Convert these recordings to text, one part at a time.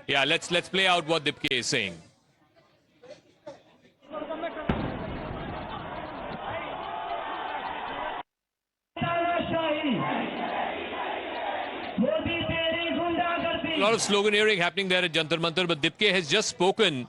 Yeah, let's play out what Dipke is saying. A lot of sloganeering happening there at Jantar Mantar, but Dipke has just spoken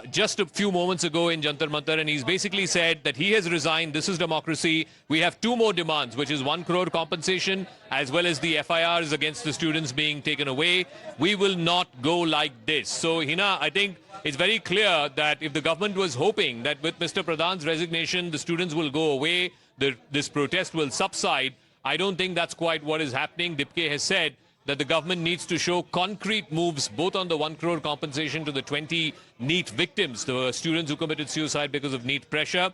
just a few moments ago in Jantar Mantar, and he's basically said that he has resigned. This is democracy. We have two more demands, which is 1 crore compensation as well as the FIRs against the students being taken away. We will not go like this. So, Hina, I think it's very clear that if the government was hoping that with Mr. Pradhan's resignation, the students will go away, this protest will subside, I don't think that's quite what is happening. Dipke has said that the government needs to show concrete moves both on the 1 crore compensation to the 20 NEET victims, the students who committed suicide because of NEET pressure.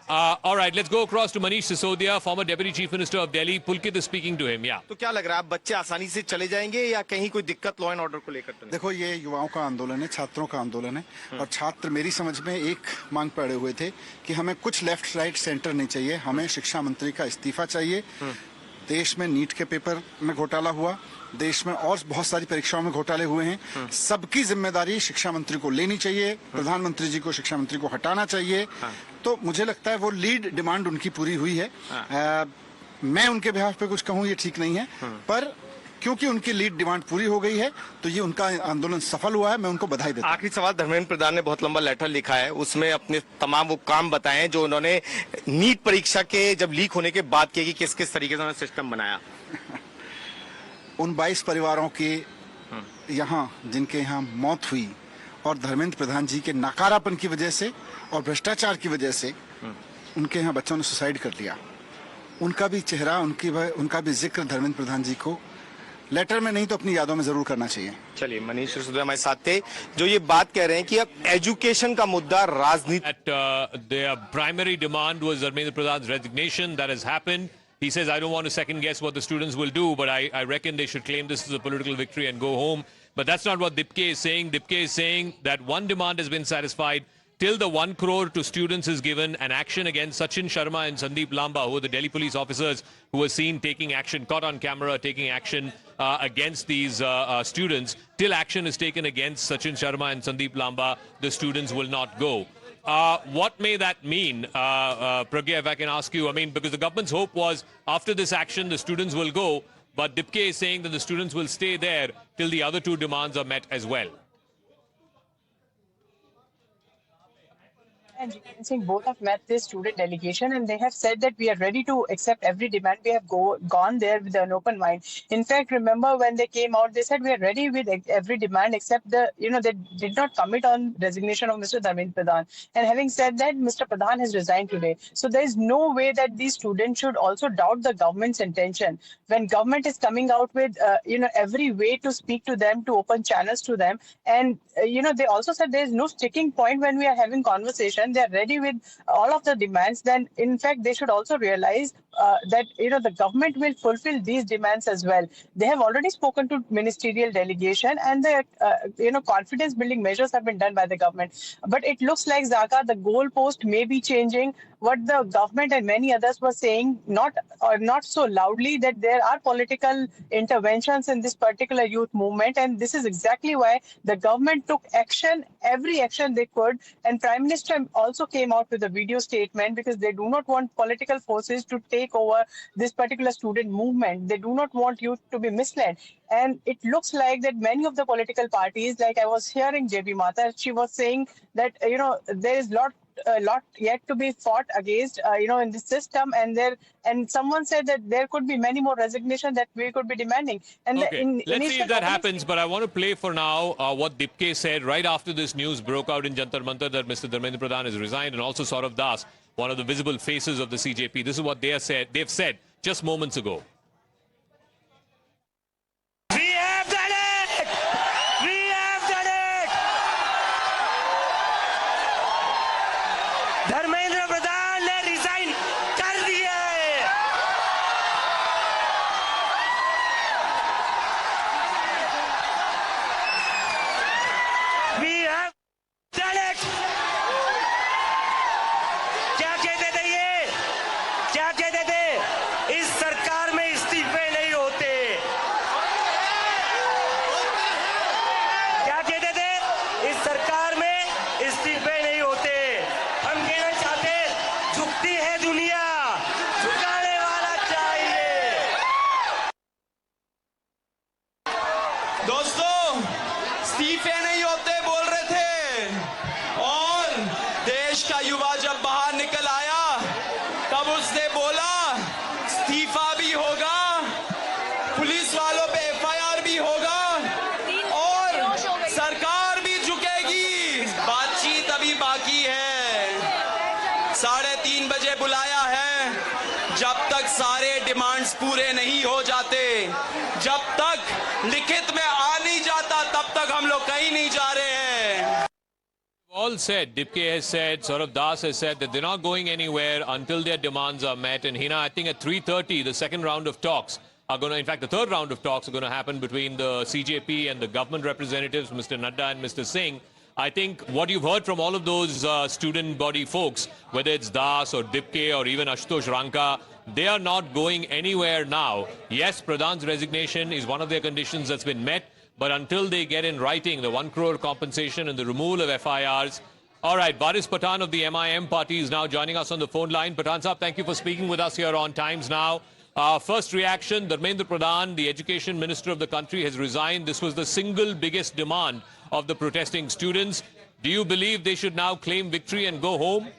All right, let's go across to Manish Sisodia, former Deputy Chief Minister of Delhi. Pulkit is speaking to him. Yeah. तो क्या लग रहा है, बच्चे आसानी से चले जाएंगे या कहीं कोई दिक्कत लॉ एंड ऑर्डर को लेकर? देखो, ये युवाओं का आंदोलन है, छात्रों का आंदोलन है, और छात्र मेरी समझ में एक मांग पड़े हुए थे कि हमें कुछ लेफ्ट राइट सेंटर नहीं चाहिए, हमें शिक्षा मंत्री का इस्तीफा चाहिए। देश में नीट के पेपर में घोटाला हुआ, देश में और बहुत सारी परीक्षाओं में घोटाले हुए हैं। सबकी जिम्मेदारी शिक्षा मंत्री को लेनी चाहिए, प्रधानमंत्री जी को शिक्षा मंत्री को हटाना चाहिए। तो मुझे लगता है वो लीड डिमांड उनकी पूरी हुई है। मैं उनके बिहाफ पे कुछ कहूँ ये ठीक नहीं है, पर क्योंकि उनकी लीड डिमांड पूरी हो गई है तो ये उनका आंदोलन सफल हुआ है। मैं उनको बधाई देता हूं। आखिरी सवाल, धर्मेंद्र प्रधान ने बहुत लंबा लेटर लिखा है, उसमें अपने तमाम वो काम बताए जो उन्होंने नीट परीक्षा के जब लीक होने के बाद किए कि किस किस तरीके से उन्होंने सिस्टम बनाया। उन 22 परिवारों के यहाँ जिनके यहाँ मौत हुई और धर्मेंद्र प्रधान जी के नकारापन की वजह से और भ्रष्टाचार की वजह से उनके यहाँ बच्चों ने सुसाइड कर लिया, उनका भी चेहरा, उनका भी जिक्र धर्मेंद्र प्रधान जी को लेटर में नहीं तो अपनी यादों में जरूर करना चाहिए। चलिए, मनीष सिसोदिया हमारे साथ थे जो ये बात कह रहे हैं कि अब एजुकेशन का मुद्दा राजनीति। Their primary demand was Dharmendra Pradhan's resignation. That has happened. He says, I don't want to second guess what the students will do, but I reckon they should claim this as a political victory and go home. But that's not what Dipke is saying. Dipke is saying that one demand has been satisfied. Till the 1 crore to students is given, an action against Sachin Sharma and Sandeep Lamba, who are the Delhi police officers who were seen taking action, caught on camera, taking action against these students. Till action is taken against Sachin Sharma and Sandeep Lamba, the students will not go. What may that mean, Pragya, if I can ask you? I mean, because the government's hope was after this action, the students will go, but Dipke is saying that the students will stay there till the other two demands are met as well. And Jiten Singh both have met this student delegation and they have said that we are ready to accept every demand. We have gone there with an open mind. In fact, remember when they came out, they said we are ready with every demand except they did not commit on resignation of Mr. Dharmendra Pradhan. And having said that, Mr. Pradhan has resigned today. So there is no way that these students should also doubt the government's intention. When government is coming out with, every way to speak to them, to open channels to them. And, they also said there is no sticking point when we are having conversation. They are ready with all of the demands, then in fact they should also realize that the government will fulfill these demands as well. They have already spoken to ministerial delegation and the confidence building measures have been done by the government. But it looks like, Zaka, the goalpost may be changing. What the government and many others were saying, not so loudly, that there are political interventions in this particular youth movement, and this is exactly why the government took action, every action they could, and Prime Minister also came out with a video statement because they do not want political forces to take over this particular student movement. They do not want youth to be misled. And it looks like that many of the political parties, like I was hearing JB Mata, she was saying that, there is a lot yet to be fought against, in this system, and someone said that there could be many more resignations that we could be demanding. And okay, let's see if that happens. But I want to play for now what Dipke said right after this news broke out in Jantar Mantar that Mr. Dharmendra Pradhan has resigned, and also Saurav Das, one of the visible faces of the CJP. This is what they've said just moments ago. Dharmendra Pradhan ने resign कर दिया है। We have done it. क्या कहते थे ये? क्या कहते थे? इस सरकार में क्या कहते थे, इस सरकार में इस्तीफे नहीं होते। हम कहना चाहते, झुकती है दुनिया, झुकाने वाला चाहिए। दोस्तों, इस्तीफे नहीं होते बोल रहे थे, और देश का युवा जब बाहर निकल आया तब उसने बोला इस्तीफा भी होगा, पुलिस वालों पे एफआईआर भी होगा और सरकार भी झुकेगी। बातचीत अभी बाकी है। 3:30 बजे बुलाया है। जब तक सारे डिमांड्स पूरे नहीं हो जाते, जब तक लिखित में आ नहीं जाता, तब तक हम लोग कहीं नहीं जा रहे हैं। All said, Dipke has said, Saurav Das has said that they're not going anywhere until their demands are met. And Hina, I think at 3:30, the second round of talks are going to, in fact, the third round of talks are going to happen between the CJP and the government representatives, Mr. Nadda and Mr. Singh. I think what you've heard from all of those student body folks, whether it's Das or Dipke or even Ashutosh Ranka, they are not going anywhere now. Yes, Pradhan's resignation is one of their conditions that's been met. But until they get in writing the 1 crore compensation and the removal of FIRs. All right, Varis Pathan of the MIM party is now joining us on the phone line. Pathan Saab, thank you for speaking with us here on Times Now. First reaction, Dharmendra Pradhan, the education minister of the country, has resigned. This was the single biggest demand of the protesting students. Do you believe they should now claim victory and go home?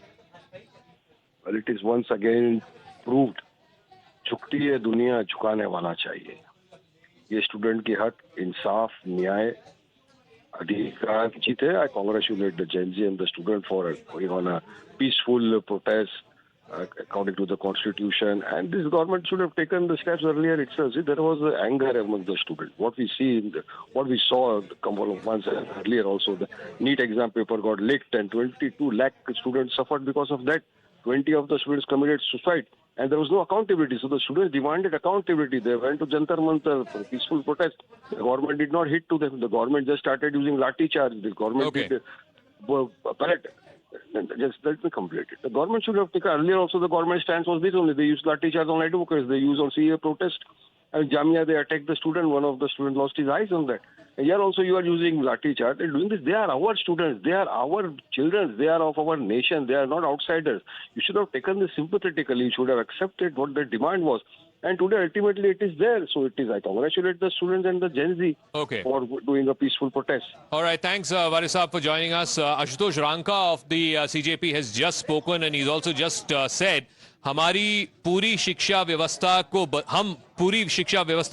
Well, it is once again proved, झुकती है दुनिया, झुकाने वाला चाहिए। ये student की हक, इंसाफ, न्याय, अधिकार जीत है। I congratulate the Gen Z and the student for going on a peaceful protest according to the constitution. And this government should have taken the steps earlier itself. See, there was anger among the students. What we saw a couple of months earlier also, the NEET exam paper got leaked and 22 lakh students suffered because of that. 20 of the students committed suicide. And there was no accountability. So the students demanded accountability. They went to Jantar Mantar for peaceful protest. The government did not hit to them. The government just started using lathi charge. The government did palette. Just let me complete it. The government should have taken earlier also. The government stance was this only. They used lathi charge on advocates. They used on CA protest. And Jamia, they attacked the student. One of the students lost his eyes on that. And here also you are using lathi charge and doing this. They are our students. They are our children. They are of our nation. They are not outsiders. You should have taken this sympathetically. You should have accepted what the demand was. And today, ultimately, it is there. So it is. I congratulate the students and the Gen Z for doing a peaceful protest. All right. Thanks, Varisab, for joining us. Ashutosh Ranka of the CJP has just spoken, and he's also just said, हमारी पूरी शिक्षा व्यवस्था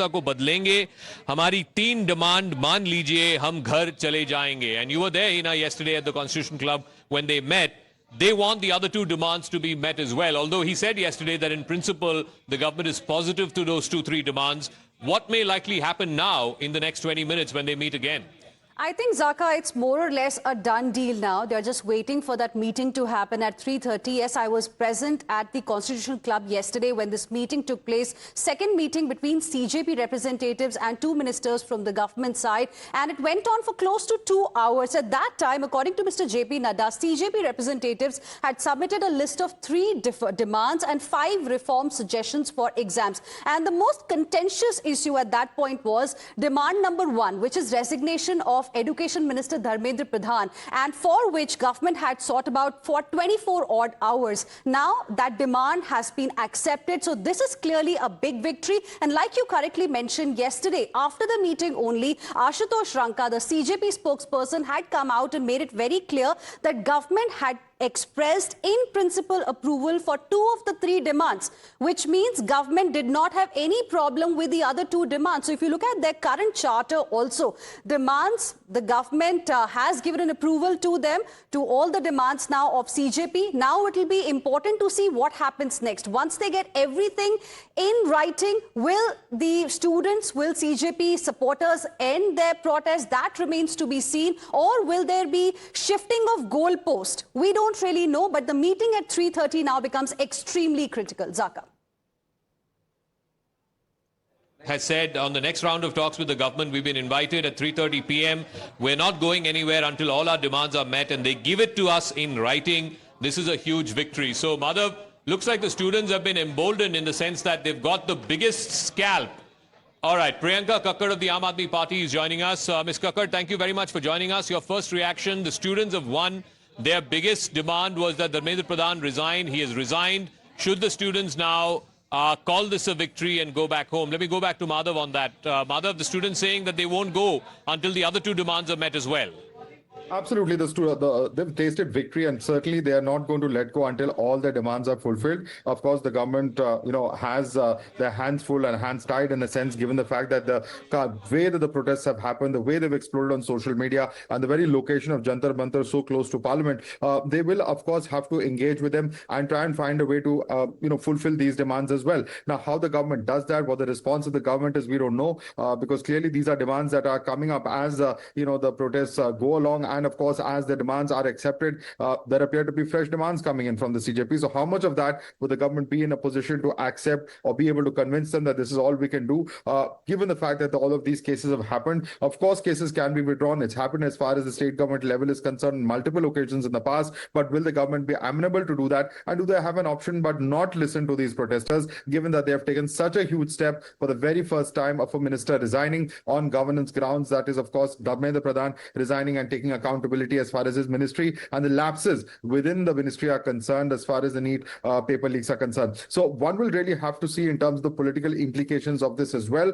को बदलेंगे, हमारी 3 demand मान लीजिए, हम घर चले जाएंगे. And you were there, Hina, yesterday at the Constitution Club when they met. They want the other 2 demands to be met as well. Although he said yesterday that in principle the government is positive to those 2-3 demands. What may likely happen now in the next 20 minutes when they meet again? I think, Zaka, it's more or less a done deal now. They're just waiting for that meeting to happen at 3:30. Yes, I was present at the Constitutional Club yesterday when this meeting took place. Second meeting between CJP representatives and 2 ministers from the government side. And it went on for close to 2 hours. At that time, according to Mr. JP Nadda, CJP representatives had submitted a list of 3 demands and 5 reform suggestions for exams. And the most contentious issue at that point was demand number 1, which is resignation of Education Minister Dharmendra Pradhan, and for which government had sought about for 24 odd hours. Now that demand has been accepted. So this is clearly a big victory. And like you correctly mentioned yesterday, after the meeting only, Ashutosh Ranka, the CJP spokesperson, had come out and made it very clear that government had expressed in principle approval for 2 of the 3 demands, which means government did not have any problem with the other 2 demands. So if you look at their current charter also, demands, the government has given an approval to them, to all the demands now of CJP. Now it will be important to see what happens next. Once they get everything in writing, will the students, will CJP supporters end their protest? That remains to be seen. Or will there be shifting of goalpost? We don't really know, but the meeting at 3:30 now becomes extremely critical. Zaka has said on the next round of talks with the government, we've been invited at 3:30 p.m. We're not going anywhere until all our demands are met, and they give it to us in writing. This is a huge victory. So, Madhav, looks like the students have been emboldened in the sense that they've got the biggest scalp All right, Priyanka Kakkad of the Aam Aadmi Party is joining us. Ms. Kakkad, thank you very much for joining us. Your first reaction, the students have won. Their biggest demand was that Dharmendra Pradhan resign. He has resigned. Should the students now call this a victory and go back home? Let me go back to Madhav on that. Madhav, the students saying that they won't go until the other two demands are met as well. Absolutely, they've tasted victory, and certainly they are not going to let go until all their demands are fulfilled. Of course, the government, has their hands full and hands tied in a sense, given the fact that the way that the protests have happened, the way they've exploded on social media, and the very location of Jantar Mantar so close to Parliament, they will, of course, have to engage with them and try and find a way to, fulfill these demands as well. Now, how the government does that, what the response of the government is, we don't know, because clearly these are demands that are coming up as, the protests go along. And of course, as the demands are accepted, there appear to be fresh demands coming in from the CJP. So how much of that would the government be in a position to accept or be able to convince them that this is all we can do, given the fact that all of these cases have happened? Of course, cases can be withdrawn. It's happened as far as the state government level is concerned on multiple occasions in the past. But will the government be amenable to do that? And do they have an option but not listen to these protesters, given that they have taken such a huge step for the very first time of a minister resigning on governance grounds? That is, of course, Dharmendra Pradhan resigning and taking accountability as far as his ministry and the lapses within the ministry are concerned as far as the NEET paper leaks are concerned. So one will really have to see in terms of the political implications of this as well,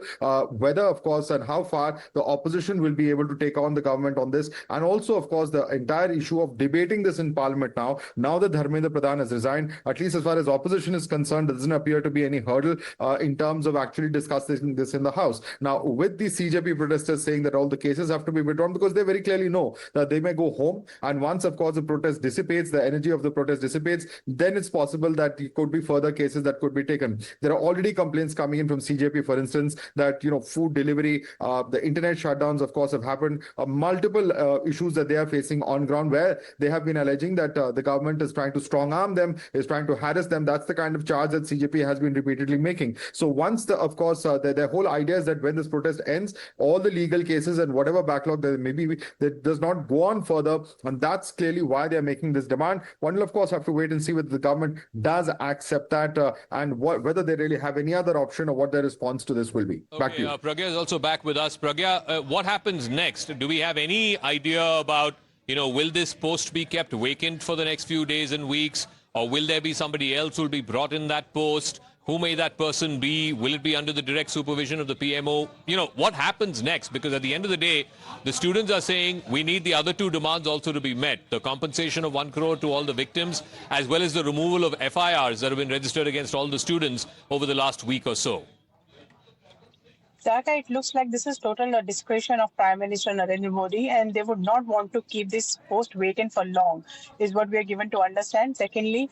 whether, of course, and how far the opposition will be able to take on the government on this. And also, of course, the entire issue of debating this in Parliament now that Dharmendra Pradhan has resigned, at least as far as opposition is concerned, there doesn't appear to be any hurdle in terms of actually discussing this in the House. Now, with the CJP protesters saying that all the cases have to be withdrawn because they very clearly know that they may go home, and once, of course, the protest dissipates, the energy of the protest dissipates, then it's possible that there could be further cases that could be taken. There are already complaints coming in from CJP, for instance, that food delivery, the internet shutdowns, of course, have happened. Multiple issues that they are facing on ground, where they have been alleging that the government is trying to strong arm them, is trying to harass them. That's the kind of charge that CJP has been repeatedly making. So once, of course, their whole idea is that when this protest ends, all the legal cases and whatever backlog there may be, that does not go on further, and that's clearly why they're making this demand. One will, of course, have to wait and see whether the government does accept that and whether they really have any other option or what their response to this will be. Okay, back to you. Pragya is also back with us. Pragya, what happens next? Do we have any idea about, will this post be kept vacant for the next few days and weeks, or will there be somebody else who will be brought in that post? Who may that person be? Will it be under the direct supervision of the PMO? What happens next? Because at the end of the day, the students are saying we need the other two demands also to be met. The compensation of 1 crore to all the victims, as well as the removal of FIRs that have been registered against all the students over the last week or so. Zaka, it looks like this is total discretion of Prime Minister Narendra Modi, and they would not want to keep this post vacant for long, is what we are given to understand. Secondly,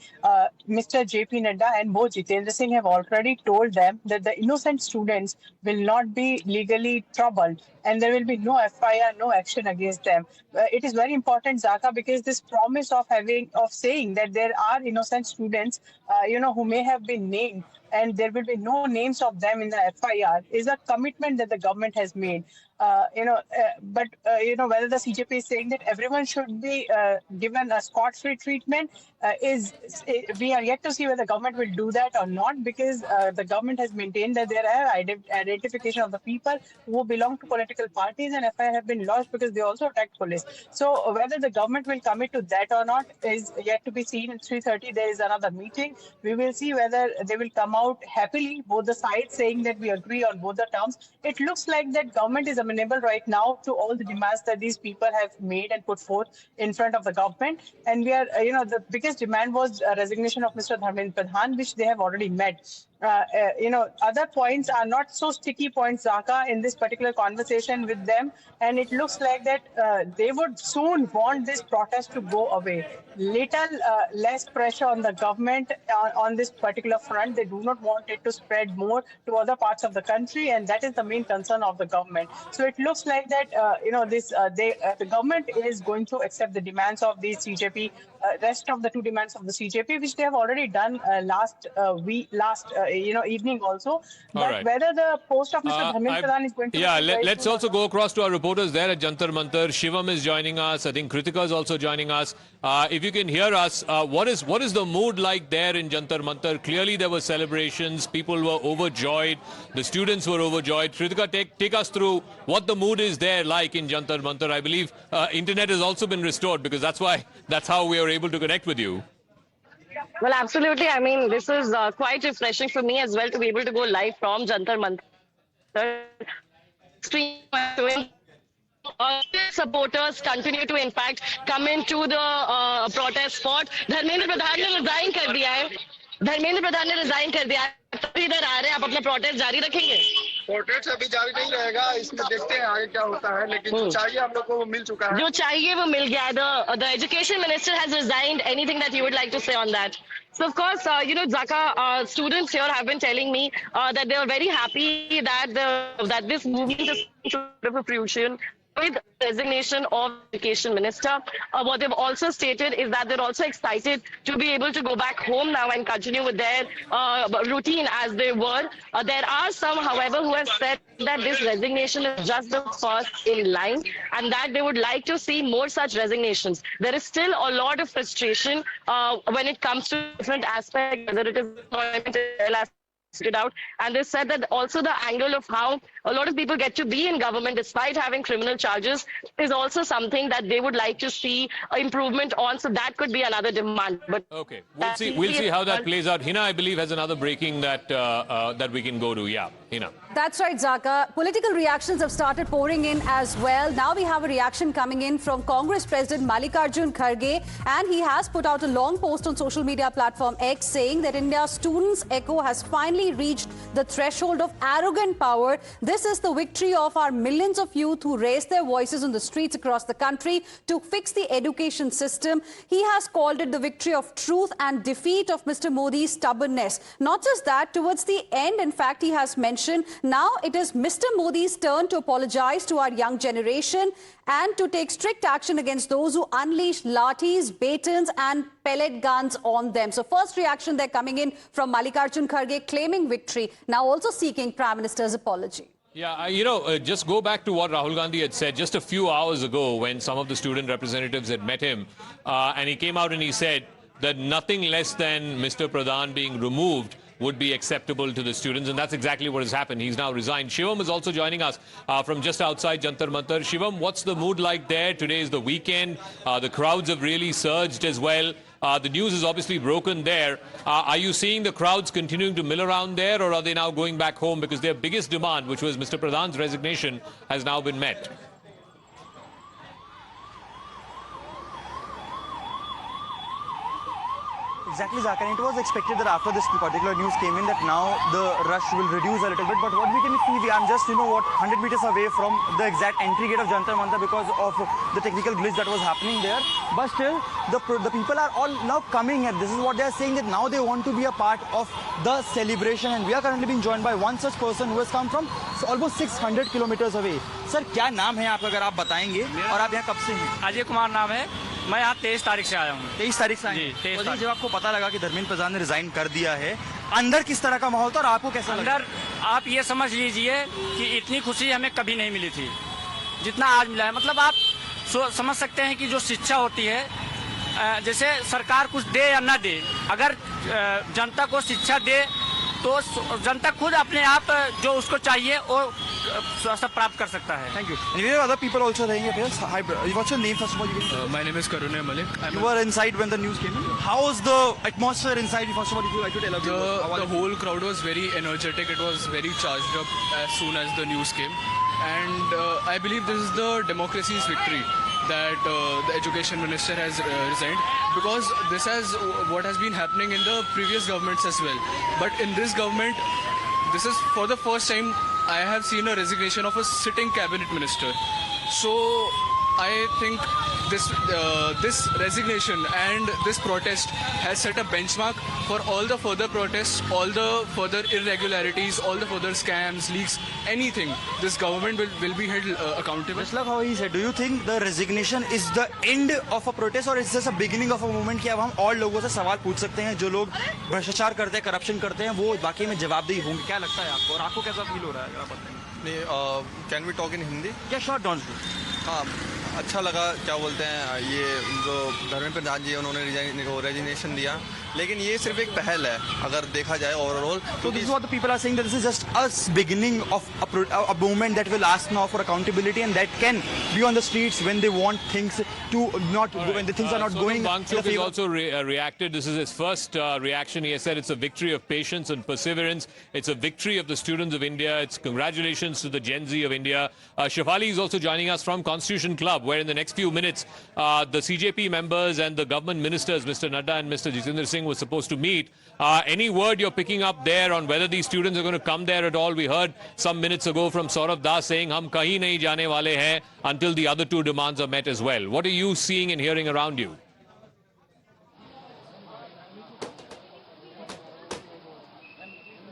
Mr. JP Nadda and both Jitendra Singh have already told them that the innocent students will not be legally troubled, and there will be no FIR, no action against them. It is very important, Zaka, because this promise of saying that there are innocent students, who may have been named, and there will be no names of them in the FIR, is a commitment that the government has made. But whether the CJP is saying that everyone should be given a scot-free treatment, we are yet to see whether the government will do that or not, because the government has maintained that there are identification of the people who belong to political parties, and FIR have been lodged because they also attacked police. So whether the government will commit to that or not is yet to be seen. At 3:30 there is another meeting. We will see whether they will come out happily, both the sides saying that we agree on both the terms. It looks like that government is amenable right now to all the demands that these people have made and put forth in front of the government. And we are, the biggest demand was resignation of Mr. Dharmendra Pradhan, which they have already met. Other points are not so sticky points, Zaka, in this particular conversation with them. And it looks like that they would soon want this protest to go away. Little less pressure on the government on this particular front. They do not want it to spread more to other parts of the country, and that is the main concern of the government. So it looks like that the government is going to accept the demands of the CJP, rest of the two demands of the CJP, which they have already done last evening also. But All right. whether the post of Mr. Dharmendra Pradhan is going to yeah, be very let's soon also or go not. across to our reporters there at Jantar Mantar. Shivam is joining us. I think Kritika is also joining us. If you can hear us, what is the mood like there in Jantar Mantar? Clearly there were celebrations. People were overjoyed. The students were overjoyed. Kritika, take us through what the mood is there like in Jantar Mantar. I believe internet has also been restored because that's how we are able to connect with you. Well, absolutely. I mean, this is quite refreshing for me as well to be able to go live from Jantar Mantar. Supporters continue to, in fact, come into the protest spot. Dharmendra Pradhan ने resign कर दिया है. धर्मेंद्र प्रधान ने resign कर दिया है. तब इधर आ रहे हैं, आप अपना प्रोटेस्ट जारी रखेंगे? प्रोटेस्ट अभी जारी नहीं रहेगा, इसमें देखते हैं आगे क्या होता है, लेकिन जो चाहिए हम लोग को वो मिल चुका है. जो चाहिए वो मिल गया है. The education minister has resigned. Anything that you would like to say on that? So of course, Zaka, students here have been telling me that they are very happy that this movement is sort of a fruition with resignation of education minister. What they've also stated is that they're also excited to be able to go back home now and continue with their routine as they were. There are some, however, who have said that this resignation is just the first in line and that they would like to see more such resignations. There is still a lot of frustration when it comes to different aspects, whether it is employment out, and they said that also the angle of how a lot of people get to be in government despite having criminal charges is also something that they would like to see improvement on. So that could be another demand. But okay, we'll see how that plays out. Hina, I believe, has another breaking that that we can go to. Yeah, Hina. That's right, Zaka. Political reactions have started pouring in as well. Now we have a reaction coming in from Congress President Mallikarjun Kharge, and he has put out a long post on social media platform X saying that India's students' echo has finally reached the threshold of arrogant power. This is the victory of our millions of youth who raised their voices on the streets across the country to fix the education system. He has called it the victory of truth and defeat of Mr. Modi's stubbornness. Not just that, towards the end, in fact, he has mentioned now it is Mr. Modi's turn to apologize to our young generation and to take strict action against those who unleash lathis, batons and pellet guns on them. So first reaction they're coming in from Mallikarjun Kharge claiming victory, now also seeking Prime Minister's apology. Yeah, just go back to what Rahul Gandhi had said just a few hours ago when some of the student representatives had met him and he came out and he said that nothing less than Mr. Pradhan being removed would be acceptable to the students, and that's exactly what has happened. He's now resigned. Shivam is also joining us from just outside Jantar Mantar. Shivam, what's the mood like there? Today is the weekend. The crowds have really surged as well. The news is obviously broken there. Are you seeing the crowds continuing to mill around there, or are they now going back home because their biggest demand, which was Mr. Pradhan's resignation, has now been met? Exactly, Zaka. And it was expected that after this particular news came in that now the rush will reduce a little bit. But what we can see, I'm just, 100 meters away from the exact entry gate of Jantar Mantar because of the technical glitch that was happening there. But still, the people are all now coming here. This is what they are saying, that now they want to be a part of the celebration. And we are currently being joined by one such person who has come from almost 600 kilometers away. Sir, क्या नाम है आपका, अगर आप बताएंगे, और आप यहाँ कब से हैं? अजय कुमार नाम है. मैं यहाँ 23 तारीख से आया हूँ. 23 तारीख से? जी, 23 तारीख. जब आपको पता लगा कि धर्मेंद्र प्रधान ने रिजाइन कर दिया है, अंदर किस तरह का माहौल था और आपको कैसा लगा? अंदर आप ये समझ लीजिए कि इतनी खुशी हमें कभी नहीं मिली थी जितना आज मिला है. मतलब आप समझ सकते हैं कि जो शिक्षा होती है, जैसे सरकार कुछ दे या न दे, अगर जनता को शिक्षा दे तो जनता खुद अपने आप जो उसको चाहिए वो सब प्राप्त कर सकता है. Thank you. And we have other people also saying here. Hi, what's your name first of all? My name is Karunay Malik. You were inside when the news came in. How was the atmosphere inside? First of all, if you like to tell us. The whole crowd was very energetic. It was very charged up as soon as the news came. And I believe this is the democracy's victory, that the education minister has resigned, because this has what has been happening in the previous governments as well. But in this government, this is for the first time I have seen a resignation of a sitting cabinet minister. So I think this resignation and this protest has set a benchmark for all the further protests, all the further irregularities, all the further scams, leaks, anything. This government will be held accountable. Just like how he said, do you think the resignation is the end of a protest or is this a beginning of a movement कि अब हम और लोगों से सवाल पूछ सकते हैं जो लोग भ्रष्टाचार करते हैं, करप्शन करते हैं, वो वाकई में जवाबदेही होंगे? क्या लगता है आपको और आपको कैसा फील हो रहा है अगर आप बताएं? नहीं, can we talk in Hindi? क्या शॉर्ट डॉन? हाँ, अच्छा लगा, क्या बोलते हैं, ये जो धर्मेंद्र प्रधान जी उन्होंने रेजिग्नेशन दिया, लेकिन ये सिर्फ एक पहल है अगर देखा जाए overall. So this is what the people are saying, that this is just a beginning of a movement that will ask now for accountability and that can be on the streets when they want things to not when the things are not going. Wangchuk has also reacted. This is his first reaction. He has said it's a victory of patience and perseverance. It's a victory of the students of India. It's congratulations to the Gen Z of India. Shefali is also joining us from Constitution Club, where in the next few minutes the CJP members and the government ministers, Mr. Nadda and Mr. Jitendra Singh, were supposed to meet. Any word you're picking up there on whether these students are going to come there at all? We heard some minutes ago from Saurabh Das saying, "Hum kahin nahi jaane wale hain until the other two demands are met as well." What are you seeing and hearing around you?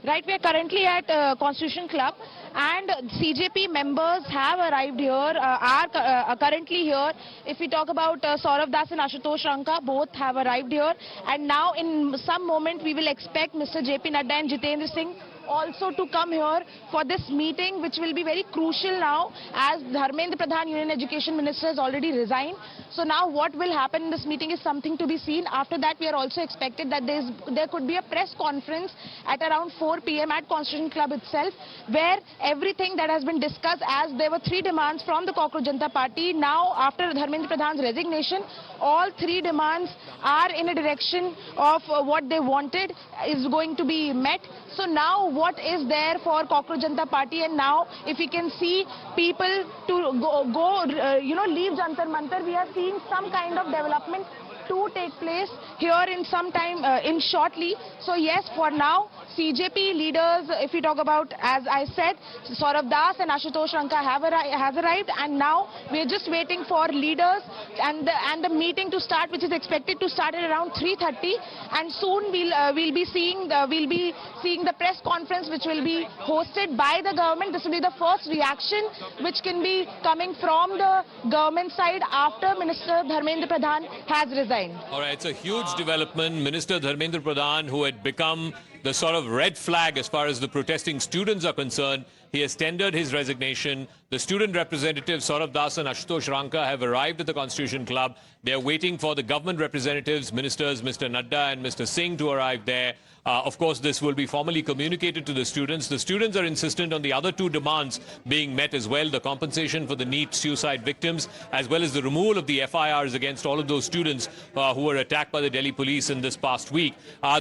Right, we are currently at Constitution Club and CJP members have arrived here, are currently here. If we talk about Saurabh Das and Ashutosh Ranka, both have arrived here. And now in some moment we will expect Mr. JP Nadda and Jitendra Singh also to come here for this meeting, which will be very crucial now as Dharmendra Pradhan, Union Education Minister, has already resigned. So now what will happen in this meeting is something to be seen. After that, we are also expected that there could be a press conference at around 4 p.m. at Constitution Club itself, where everything that has been discussed, as there were 3 demands from the Cockroach Janata Party. Now, after Dharmendra Pradhan's resignation, all 3 demands are in a direction of what they wanted is going to be met. So now what is there for Cockroach Janata Party? And now if we can see people to leave Jantar Mantar, we are seeing some kind of development to take place here in some time, in shortly. So yes, for now, CJP leaders, if we talk about, as I said, Saurabh Das and Ashutosh Ranka has arrived, and now we are just waiting for leaders and the meeting to start, which is expected to start at around 3:30, and soon we'll be seeing the press conference, which will be hosted by the government. This will be the first reaction which can be coming from the government side after Minister Dharmendra Pradhan has resigned. All right, it's a huge development. Minister Dharmendra Pradhan, who had become the sort of red flag as far as the protesting students are concerned, he has tendered his resignation. The student representatives, Saurabh Das and Ashutosh Ranka, have arrived at the Constitution Club. They are waiting for the government representatives, ministers, Mr. Nadda and Mr. Singh, to arrive there. Of course, this will be formally communicated to the students. The students are insistent on the other 2 demands being met as well, the compensation for the NEET suicide victims, as well as the removal of the FIRs against all of those students who were attacked by the Delhi police in this past week.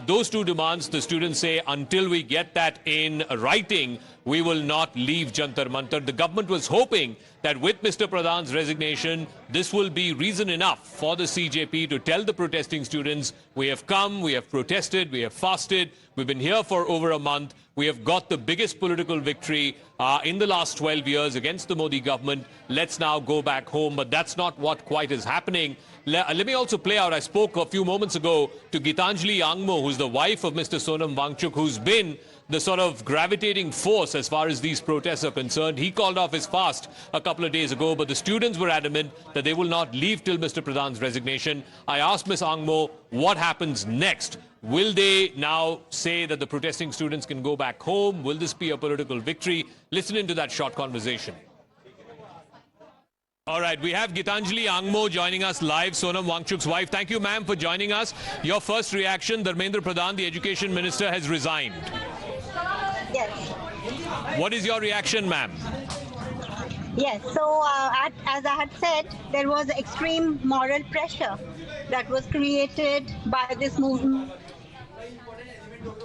Those 2 demands, the students say, until we get that in writing, we will not leave Jantar Mantar. The government was hoping that with Mr. Pradhan's resignation, this will be reason enough for the CJP to tell the protesting students, we have come, we have protested, we have fasted, we've been here for over a month, we have got the biggest political victory in the last 12 years against the Modi government. Let's now go back home. But that's not what quite is happening. Let me also play out, I spoke a few moments ago to Gitanjali Angmo, who's the wife of Mr. Sonam Wangchuk, who's been the sort of gravitating force as far as these protests are concerned. He called off his fast a couple of days ago, but the students were adamant that they will not leave till Mr. Pradhan's resignation. I asked Ms. Angmo what happens next. Will they now say that the protesting students can go back home? Will this be a political victory? Listen into that short conversation. All right, we have Gitanjali Angmo joining us live, Sonam Wangchuk's wife. Thank you, ma'am, for joining us. Your first reaction, Dharmendra Pradhan, the education minister, has resigned. Yes. What is your reaction, ma'am? Yes, so as I had said, there was extreme moral pressure that was created by this movement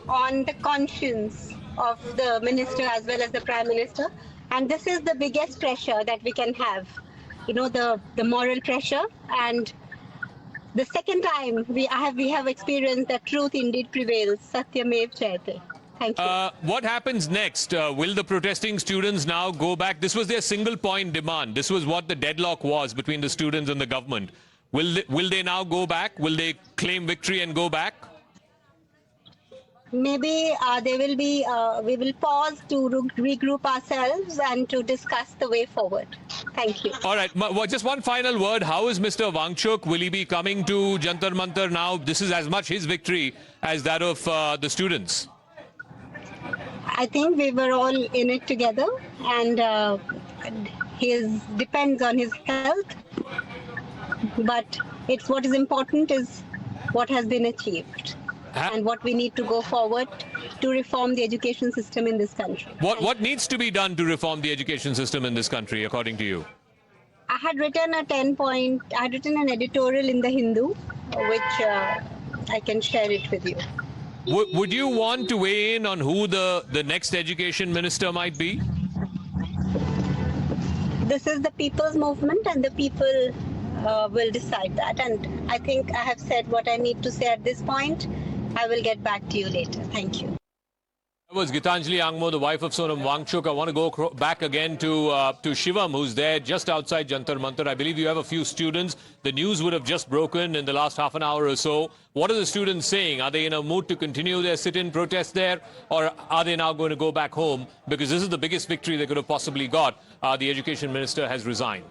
on the conscience of the minister as well as the prime minister. And this is the biggest pressure that we can have, you know, the moral pressure. And the second time we have experienced that truth indeed prevails, Satyamev Jayate. Thank you. What happens next? Will the protesting students now go back? This was their single point demand. This was what the deadlock was between the students and the government. Will they now go back? Will they claim victory and go back? Maybe they will be. We will pause to regroup ourselves and to discuss the way forward. Thank you. All right. Just one final word. How is Mr. Wangchuk? Will he be coming to Jantar Mantar now? This is as much his victory as that of the students. I think we were all in it together, and his depends on his health. But it's what is important is what has been achieved, and what we need to go forward to reform the education system in this country. What needs to be done to reform the education system in this country, according to you? I had written a 10-point. I had written an editorial in the Hindu, which I can share it with you. Would you want to weigh in on who the next education minister might be? This is the people's movement, and the people will decide that. And I think I have said what I need to say at this point. I will get back to you later. Thank you. That was Gitanjali Angmo, the wife of Sonam Wangchuk. I want to go back again to Shivam, who's there just outside Jantar Mantar. I believe you have a few students. The news would have just broken in the last half an hour or so. What are the students saying? Are they in a mood to continue their sit-in protest there? Or are they now going to go back home? Because this is the biggest victory they could have possibly got. The education minister has resigned.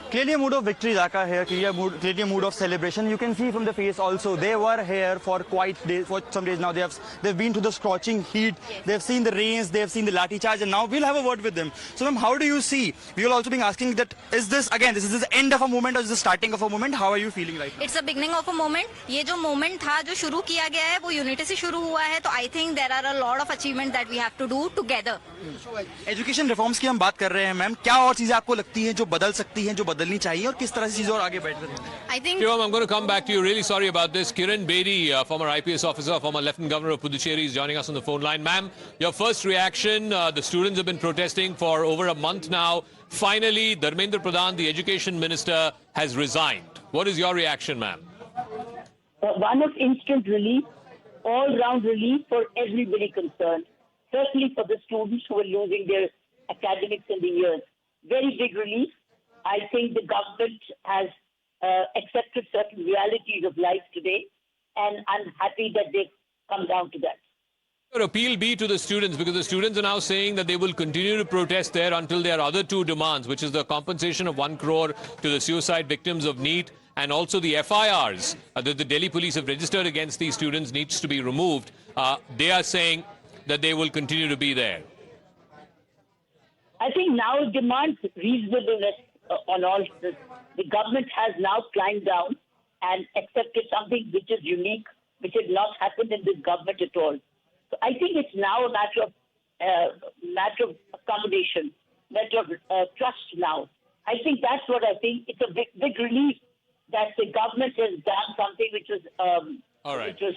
Clearly a mood of victory, Dhaka here, clearly a mood of celebration. You can see from the face also, they were here for some days now. They've been to the scorching heat, they've seen the rains, they've seen the lathi charge, and now we'll have a word with them. So ma'am, how do you see? We will also be asking that, is this the end of a moment or is this the starting of a moment? How are you feeling right now? It's the beginning of a moment. ये जो moment था, जो शुरू किया गया है, वो unity से शुरू हुआ है. तो I think there are a lot of achievements that we have to do together. Education reforms की हम बात कर रहे हैं मैम. क्या और चीजें आपको लगती हैं जो बदल सकती हैं, जो बदलनी चाहिए और किस तरह से चीजें और आगे बढ़ सकती हैं? I think. Shivam, I'm going to come back to you. Really sorry about this. Kiran Bedi, former IPS officer, former Lieutenant Governor of Puducherry, is joining us on the phone line. Ma'am, your first reaction? The students have been protesting for over a month now. Finally, Dharmendra Pradhan, the education minister, has resigned. What is your reaction, ma'am? One of instant relief, all-round relief for everybody concerned. Certainly for the students who are losing their academics in the years. Very big relief. I think the government has accepted certain realities of life today, and I'm happy that they've come down to that. Your appeal be to the students, because the students are now saying that they will continue to protest there until their other two demands, which is the compensation of 1 crore to the suicide victims of NEET, and also the FIRs that the Delhi police have registered against these students needs to be removed. They are saying that they will continue to be there. I think now demands reasonableness on all this. The government has now climbed down and accepted something which is unique, which had not happened in this government at all. So I think it's now a matter of accommodation, matter of trust now. I think that's what I think. It's a big relief that the government has done something which was which was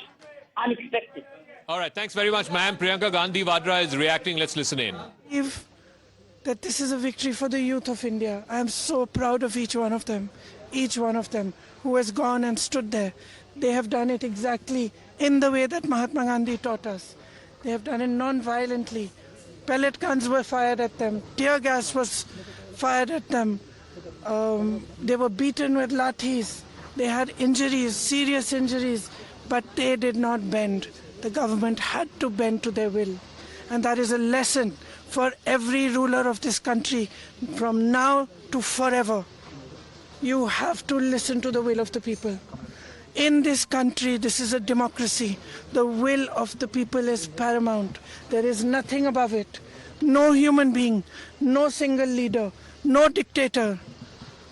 unexpected. All right, thanks very much, ma'am. Priyanka Gandhi Vadra is reacting. Let's listen in. That this is a victory for the youth of India. I am so proud of each one of them who has gone and stood there. They have done it exactly in the way that Mahatma Gandhi taught us. They have done it non-violently. Pellet guns were fired at them. Tear gas was fired at them. They were beaten with lathis. They had injuries, serious injuries, but they did not bend. The government had to bend to their will. And that is a lesson for every ruler of this country from now to forever. You have to listen to the will of the people. In this country, this is a democracy. The will of the people is paramount. There is nothing above it. No human being, no single leader, no dictator,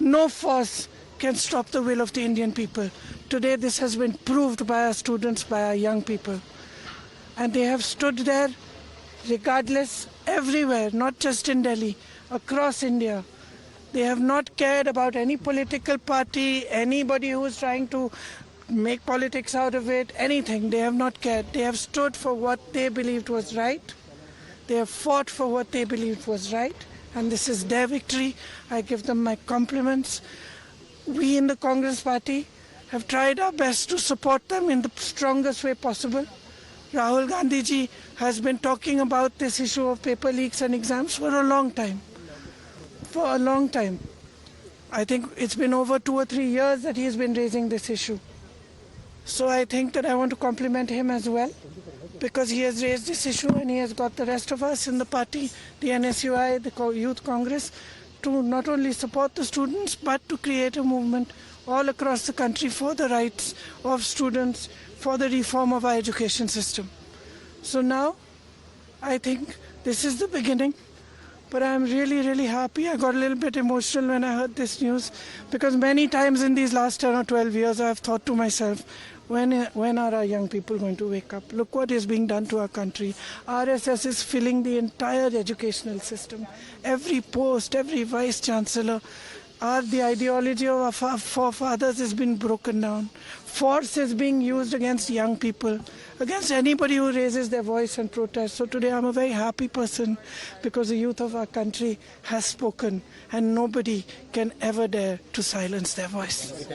no force can stop the will of the Indian people. Today, this has been proved by our students, by our young people. And they have stood there regardless, everywhere, not just in Delhi, across India. They have not cared about any political party, anybody who is trying to make politics out of it, anything. They have not cared. They have stood for what they believed was right. They have fought for what they believed was right. And this is their victory. I give them my compliments. We in the Congress party have tried our best to support them in the strongest way possible. Rahul Gandhi ji has been talking about this issue of paper leaks and exams for a long time. For a long time. I think it's been over 2 or 3 years that he's been raising this issue. So I think that I want to compliment him as well, because he has raised this issue and he has got the rest of us in the party, the NSUI, the Youth Congress, to not only support the students but to create a movement all across the country for the rights of students, for the reform of our education system. So now I think this is the beginning, but I'm really, really happy. I got a little bit emotional when I heard this news, because many times in these last 10 or 12 years I've thought to myself, when are our young people going to wake up? Look what is being done to our country. RSS is filling the entire educational system. Every post, every vice chancellor, the ideology of our forefathers has been broken down. Force is being used against young people, against anybody who raises their voice and protest. So today I'm a very happy person, because the youth of our country has spoken and nobody can ever dare to silence their voice.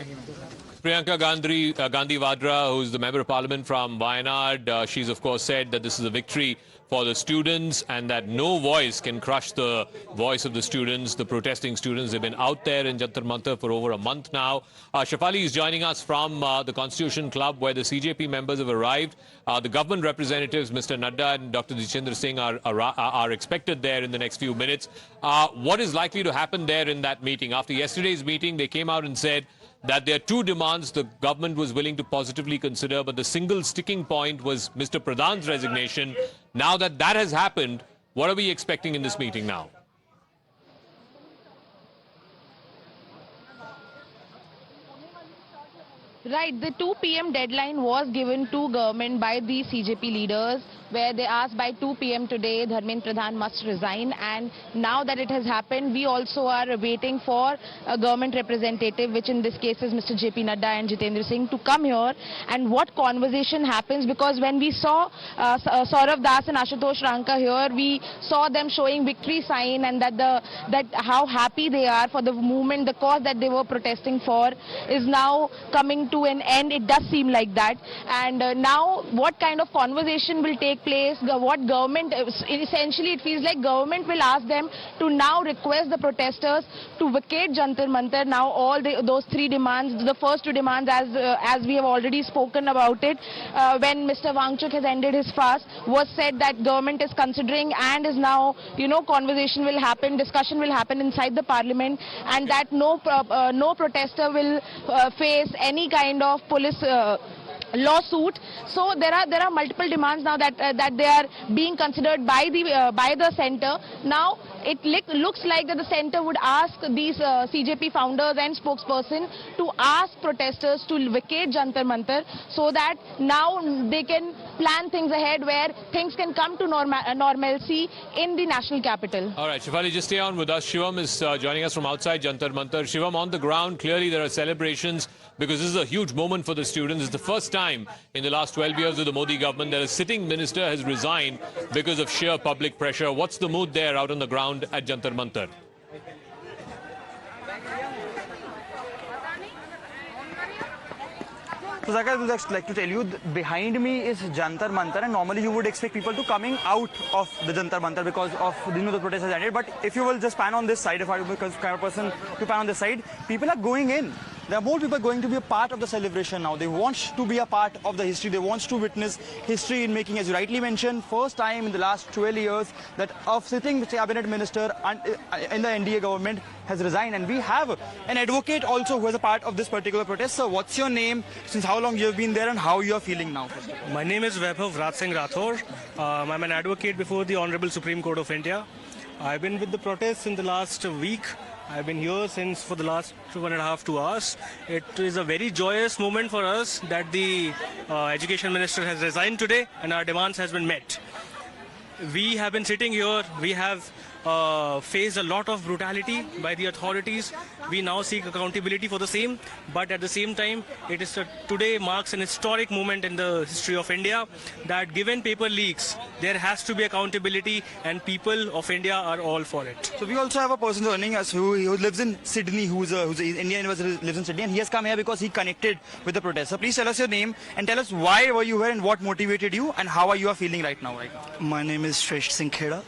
Priyanka Gandhi Vadra, who's the Member of Parliament from Wayanad, she's of course said that this is a victory for the students and that no voice can crush the voice of the students, the protesting students. They've been out there in Jantar Mantar for over a month now. Shefali is joining us from the Constitution Club, where the CJP members have arrived. The government representatives, Mr. Nadda and Dr. Jitendra Singh, are expected there in the next few minutes. What is likely to happen there in that meeting? After yesterday's meeting, they came out and said that there are 2 demands the government was willing to positively consider, but the single sticking point was Mr. Pradhan's resignation. Now that that has happened, what are we expecting in this meeting now? Right, the 2 p.m. deadline was given to government by the CJP leaders, where they asked by 2 p.m. today Dharmendra Pradhan must resign, and now that it has happened, we also are waiting for a government representative, which in this case is Mr. JP Nadda and Jitendra Singh, to come here, and what conversation happens, because when we saw Saurav Das and Ashutosh Ranka here, we saw them showing victory sign, and that how happy they are for the movement, the cause that they were protesting for is now coming to an end. It does seem like that. And now what kind of conversation will take place, what government, essentially it feels like government will ask them to now request the protesters to vacate Jantar Mantar. Now all those 3 demands, the first 2 demands, as we have already spoken about it, when Mr. Wangchuk has ended his fast, was said that government is considering and is now, conversation will happen, discussion will happen inside the parliament, and that no protester will face any kind of police lawsuit. So there are multiple demands now that they are being considered by the centre. Now it looks like that the centre would ask these CJP founders and spokesperson to ask protesters to vacate Jantar Mantar, so that now they can plan things ahead where things can come to normalcy in the national capital. All right, Shefali, just stay on with us. Shivam is joining us from outside Jantar Mantar. Shivam, on the ground, clearly there are celebrations, because this is a huge moment for the students. It's the first time in the last 12 years of the Modi government that a sitting minister has resigned because of sheer public pressure. What's the mood there out on the ground at Jantar Mantar? So Zaka, I would just like to tell you, behind me is Jantar Mantar, and normally you would expect people to coming out of the Jantar Mantar because of the protest has ended. But if you will just pan on this side, if I because kind of person to pan on this side, people are going in. There are more people going to be a part of the celebration now. They want to be a part of the history. They want to witness history in making, as you rightly mentioned, first time in the last 12 years that a sitting cabinet minister in the NDA government has resigned. And we have an advocate also who is a part of this particular protest. So what's your name, since how long you have been there, and how you are feeling now? My name is Vaibhav Raj Singh Rathore. I'm an advocate before the Honorable Supreme Court of India. I've been with the protests in the last week. I've been here for the last 1.5 hours. It is a very joyous moment for us that the Education Minister has resigned today and our demands has been met. we have been sitting here, we have faced a lot of brutality by the authorities. We now seek accountability for the same, but at the same time, today marks an historic moment in the history of India, that given paper leaks, there has to be accountability, and people of India are all for it. So we also have a person joining us who lives in Sydney, who's an Indian who lives in Sydney, and he has come here because he connected with the protest. So please tell us your name and tell us why were you here and what motivated you and how are you feeling right now? My name is Shresh Singh Kheda.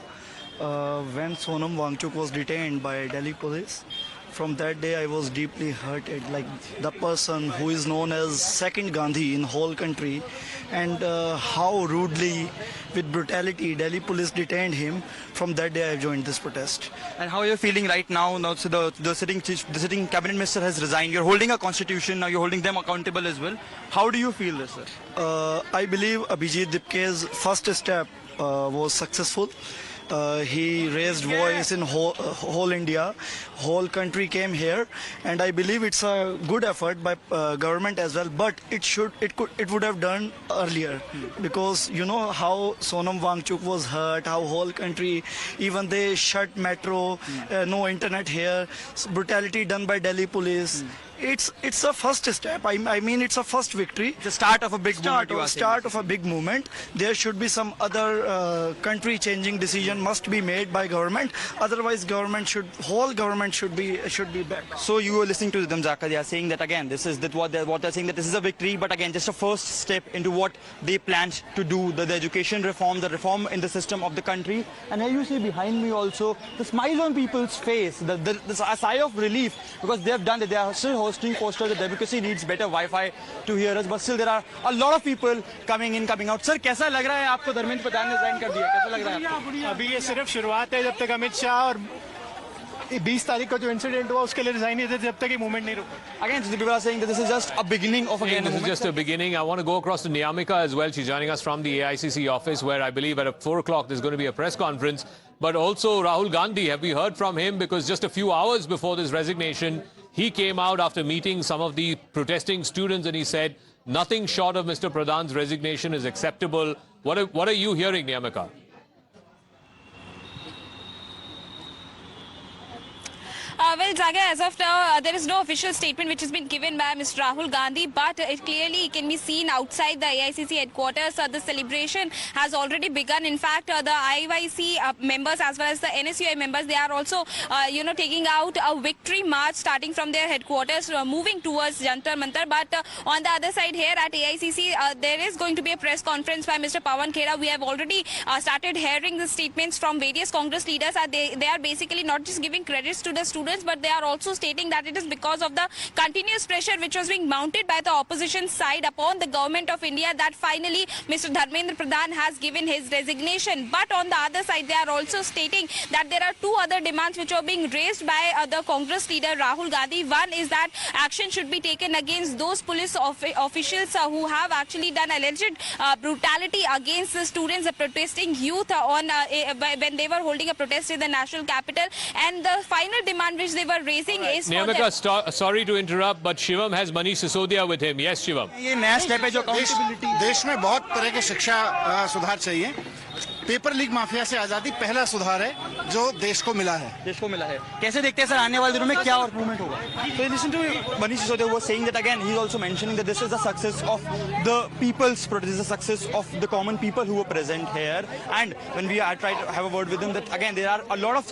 When Sonam Wangchuk was detained by Delhi police, from that day I was deeply hurted, like the person who is known as second Gandhi in whole country, and how rudely, with brutality, Delhi police detained him. From that day I joined this protest. And how are you feeling right now? Now so the sitting cabinet minister has resigned. You're holding a constitution, now you're holding them accountable as well. How do you feel this, sir? I believe Abhijit Dipke's first step was successful. He raised voice in whole India, whole country came here, and I believe it's a good effort by government as well. But it would have done earlier, because you know how Sonam Wangchuk was hurt, how whole country, even they shut metro, no internet here, brutality done by Delhi police. It's a first step. I mean, it's a first victory. The start of a big movement. Start of a big movement. There should be some other country-changing decision must be made by government. Otherwise, whole government should be back. So you were listening to them, Zaka. They are saying that again. This is what they're saying, that this is a victory, but again, just a first step into what they planned to do. The education reform, the reform in the system of the country. And here you see behind me also the smile on people's face, the sigh of relief, because they have done it. They are still hosting posters that democracy needs better Wi-Fi to hear us, but still there are a lot of people coming in, coming out. Sir, कैसा लग रहा है आपको? धर्मेंद्र प्रधान ने resign कर दिया, कैसा लग रहा है आपको? अभी ये सिर्फ शुरुआत है, जब तक अमित शाह और 20 तारीख को जो इंसिडेंट हुआ उसके लिए रिजाइन नहीं थे, जब तक ये मूवमेंट नहीं रुका. Again, people are saying that this is just a beginning of a This is just a beginning. I want to go across to Niyamika as well. She's joining us from the AICC office, where I believe at 4 o'clock there's going to be a press conference. But also Rahul Gandhi, have we heard from him? Because just a few hours before this resignation, he came out after meeting some of the protesting students and he said, nothing short of Mr. Pradhan's resignation is acceptable. What are you hearing, Niyamika? Well, Zaga, as of now, there is no official statement which has been given by Mr. Rahul Gandhi, but it clearly can be seen outside the AICC headquarters. The celebration has already begun. In fact, the IYC members as well as the NSUI members, they are also, taking out a victory march starting from their headquarters, moving towards Jantar Mantar. But on the other side here at AICC, there is going to be a press conference by Mr. Pawan Khera. We have already started hearing the statements from various Congress leaders. They are basically not just giving credits to the students, but they are also stating that it is because of the continuous pressure which was being mounted by the opposition side upon the government of India that finally Mr. Dharmendra Pradhan has given his resignation. But on the other side, they are also stating that there are two other demands which are being raised by the Congress leader Rahul Gandhi. One is that action should be taken against those police officials who have actually done alleged brutality against the students, the protesting youth when they were holding a protest in the national capital. And the final demand which they were raising is Niyamika, sorry to interrupt, but Shivam has Manish Sisodia with him. Yes, Shivam. ये नया step है जो accountability. देश में बहुत तरह के शिक्षा सुधार चाहिए. पेपर लीक माफिया से आजादी पहला सुधार है जो देश को मिला है. कैसे देखते हैं सर आने वाले दिनों में क्या और मूवमेंट होगा? So listen to Manish Sisodia was saying that again. He's also mentioning that this is the success of the people's protest. This is the success of the common people who were present here. And when we are trying to have a word with them, that again there are a lot of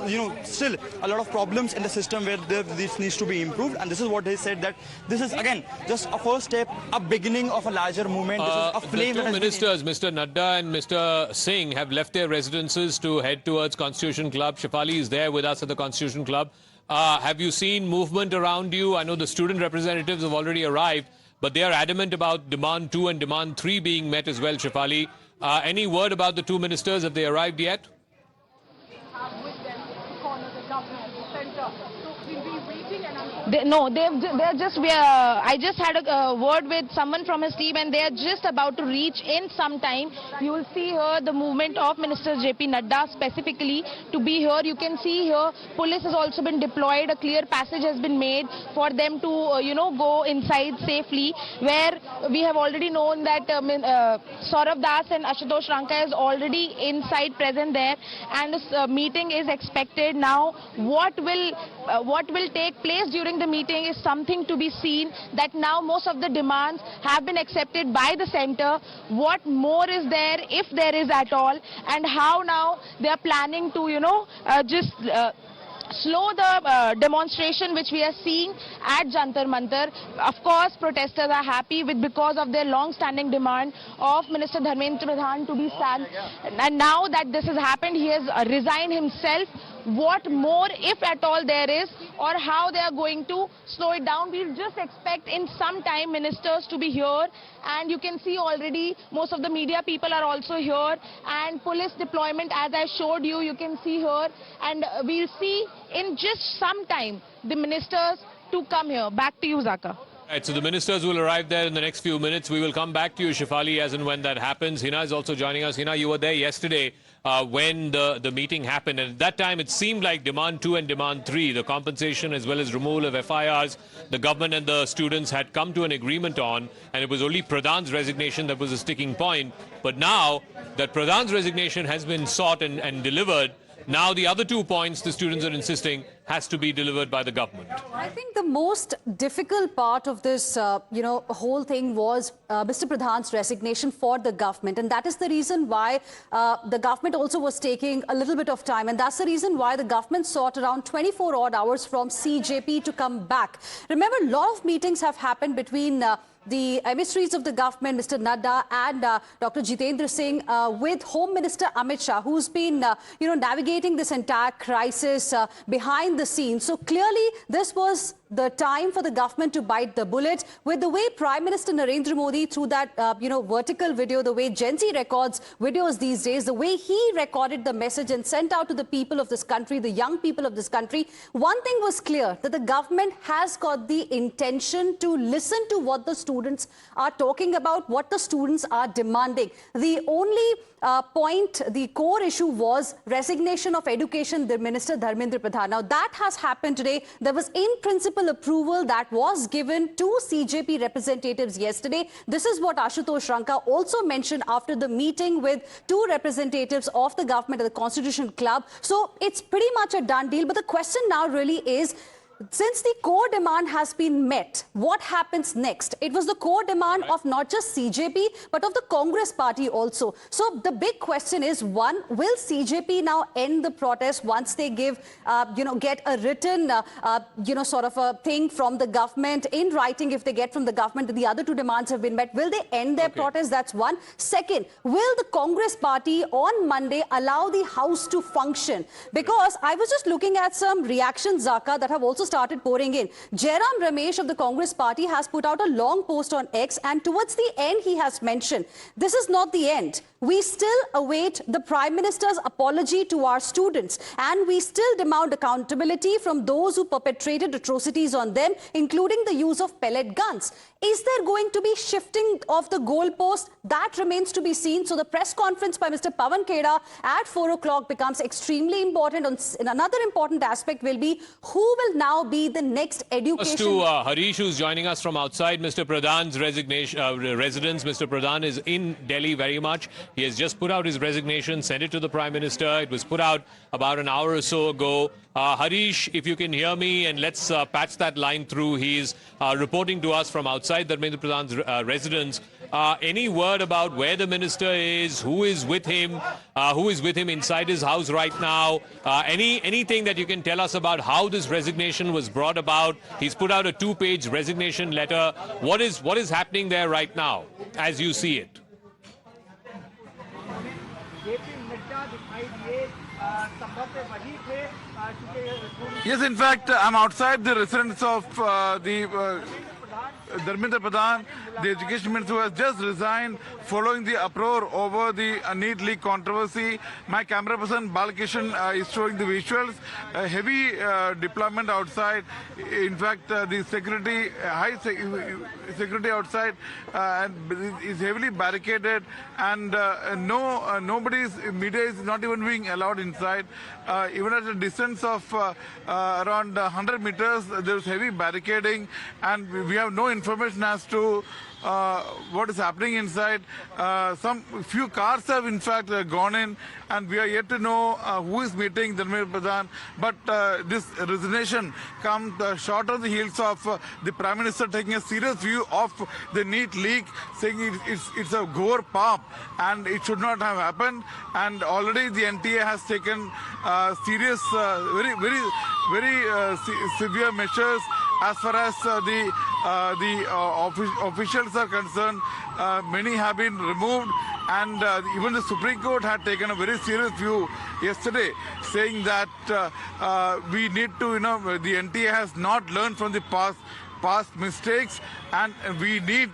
still a lot of problems in the system where this needs to be improved. And this is what they said, that this is again just a first step, a beginning of a larger movement. This is a flame. The two ministers, Mr. Nadda and Mr. Singh, have left their residences to head towards Constitution Club. Shefali is there with us at the Constitution Club. Have you seen movement around you? I know the student representatives have already arrived, but they are adamant about demand 2 and demand 3 being met as well, Shefali. Any word about the two ministers? Have they arrived yet? They're just. I just had a word with someone from his team, and they are just about to reach in some time. You will see here the movement of Minister JP Nadda specifically to be here. You can see here police has also been deployed. A clear passage has been made for them to go inside safely. Where we have already known that Saurav Das and Ashutosh Ranka is already inside present there, and this meeting is expected now. What will take place during the meeting is something to be seen. That now most of the demands have been accepted by the centre. What more is there, if there is at all, and how now they are planning to slow the demonstration which we are seeing at Jantar Mantar. Of course, protesters are happy because of their long-standing demand of Minister Dharmendra Pradhan to be sacked. And now that this has happened, he has resigned himself. What more, if at all there is, or how they are going to slow it down, we'll just expect in some time ministers to be here. And you can see already most of the media people are also here, and police deployment, as I showed you, you can see here. And we'll see in just some time the ministers to come here. Back to you, Zaka. Right, so the ministers will arrive there in the next few minutes. We will come back to you, Shefali, as and when that happens. Hina is also joining us. Hina, you were there yesterday when the meeting happened. And at that time, it seemed like Demand 2 and Demand 3, the compensation as well as removal of FIRs, the government and the students had come to an agreement on. And it was only Pradhan's resignation that was a sticking point. But now that Pradhan's resignation has been sought and delivered, now the other 2 points the students are insisting has to be delivered by the government. I think the most difficult part of this, whole thing was Mr. Pradhan's resignation for the government. And that is the reason why the government also was taking a little bit of time. And that's the reason why the government sought around 24 odd hours from CJP to come back. Remember, a lot of meetings have happened between the emissaries of the government, Mr. Nadda and Dr. Jitendra Singh, with Home Minister Amit Shah, who's been, navigating this entire crisis behind the scenes. So clearly, this was the time for the government to bite the bullet. With the way Prime Minister Narendra Modi, through that, vertical video, the way Gen Z records videos these days, the way he recorded the message and sent out to the people of this country, the young people of this country, one thing was clear, that the government has got the intention to listen to what the students are talking about, what the students are demanding. The only point, the core issue was resignation of Education, the Minister Dharmendra Pradhan. Now that has happened today. There was in principle approval that was given to CJP representatives yesterday. This is what Ashutosh Ranka also mentioned after the meeting with 2 representatives of the government at the Constitution Club. So it's pretty much a done deal. But the question now really is, since the core demand has been met, what happens next? It was the core demand of not just CJP, but of the Congress party also. So the big question is, one, will CJP now end the protest once they give, get a written, sort of a thing from the government in writing? If they get from the government that the other 2 demands have been met, will they end their protest? That's one. Second, will the Congress party on Monday allow the House to function? Because I was just looking at some reactions, Zaka, that have also started pouring in. Jairam Ramesh of the Congress party has put out a long post on X, and towards the end he has mentioned, this is not the end. We still await the Prime Minister's apology to our students, and we still demand accountability from those who perpetrated atrocities on them, including the use of pellet guns. Is there going to be shifting of the goalpost? That remains to be seen. So the press conference by Mr. Pawan Kheda at 4 o'clock becomes extremely important. And another important aspect will be who will now be the next education. To Harish, who's joining us from outside Mr. Pradhan's residence. Mr. Pradhan is in Delhi very much. He has just put out his resignation, sent it to the Prime Minister. It was put out about an hour or so ago. Harish, if you can hear me, and let's patch that line through. He's reporting to us from outside Dharmendra Pradhan's residence. Any word about where the minister is, who is with him inside his house right now? Anything that you can tell us about how this resignation was brought about? He's put out a 2-page resignation letter. What is happening there right now, as you see it? Yes, in fact, I'm outside the residence of the Dharmendra Pradhan, the education minister, who has just resigned following the uproar over the NEET leak controversy. My camera person Balkishan is showing the visuals. A heavy deployment outside. In fact, the security, security outside is heavily barricaded, and nobody's media is not even being allowed inside. Even at a distance of around 100 meters, there's heavy barricading, and we have no information as to what is happening inside. Some few cars have in fact gone in, and we are yet to know who is meeting Dharmendra Pradhan. But this resignation comes short on the heels of the Prime Minister taking a serious view of the NEET leak, saying it's a gore pop and it should not have happened. And already the NTA has taken serious, very severe measures as far as the officials are concerned. Many have been removed, and even the Supreme Court had taken a very serious view yesterday, saying that we need to, the NTA has not learned from the past mistakes, and we need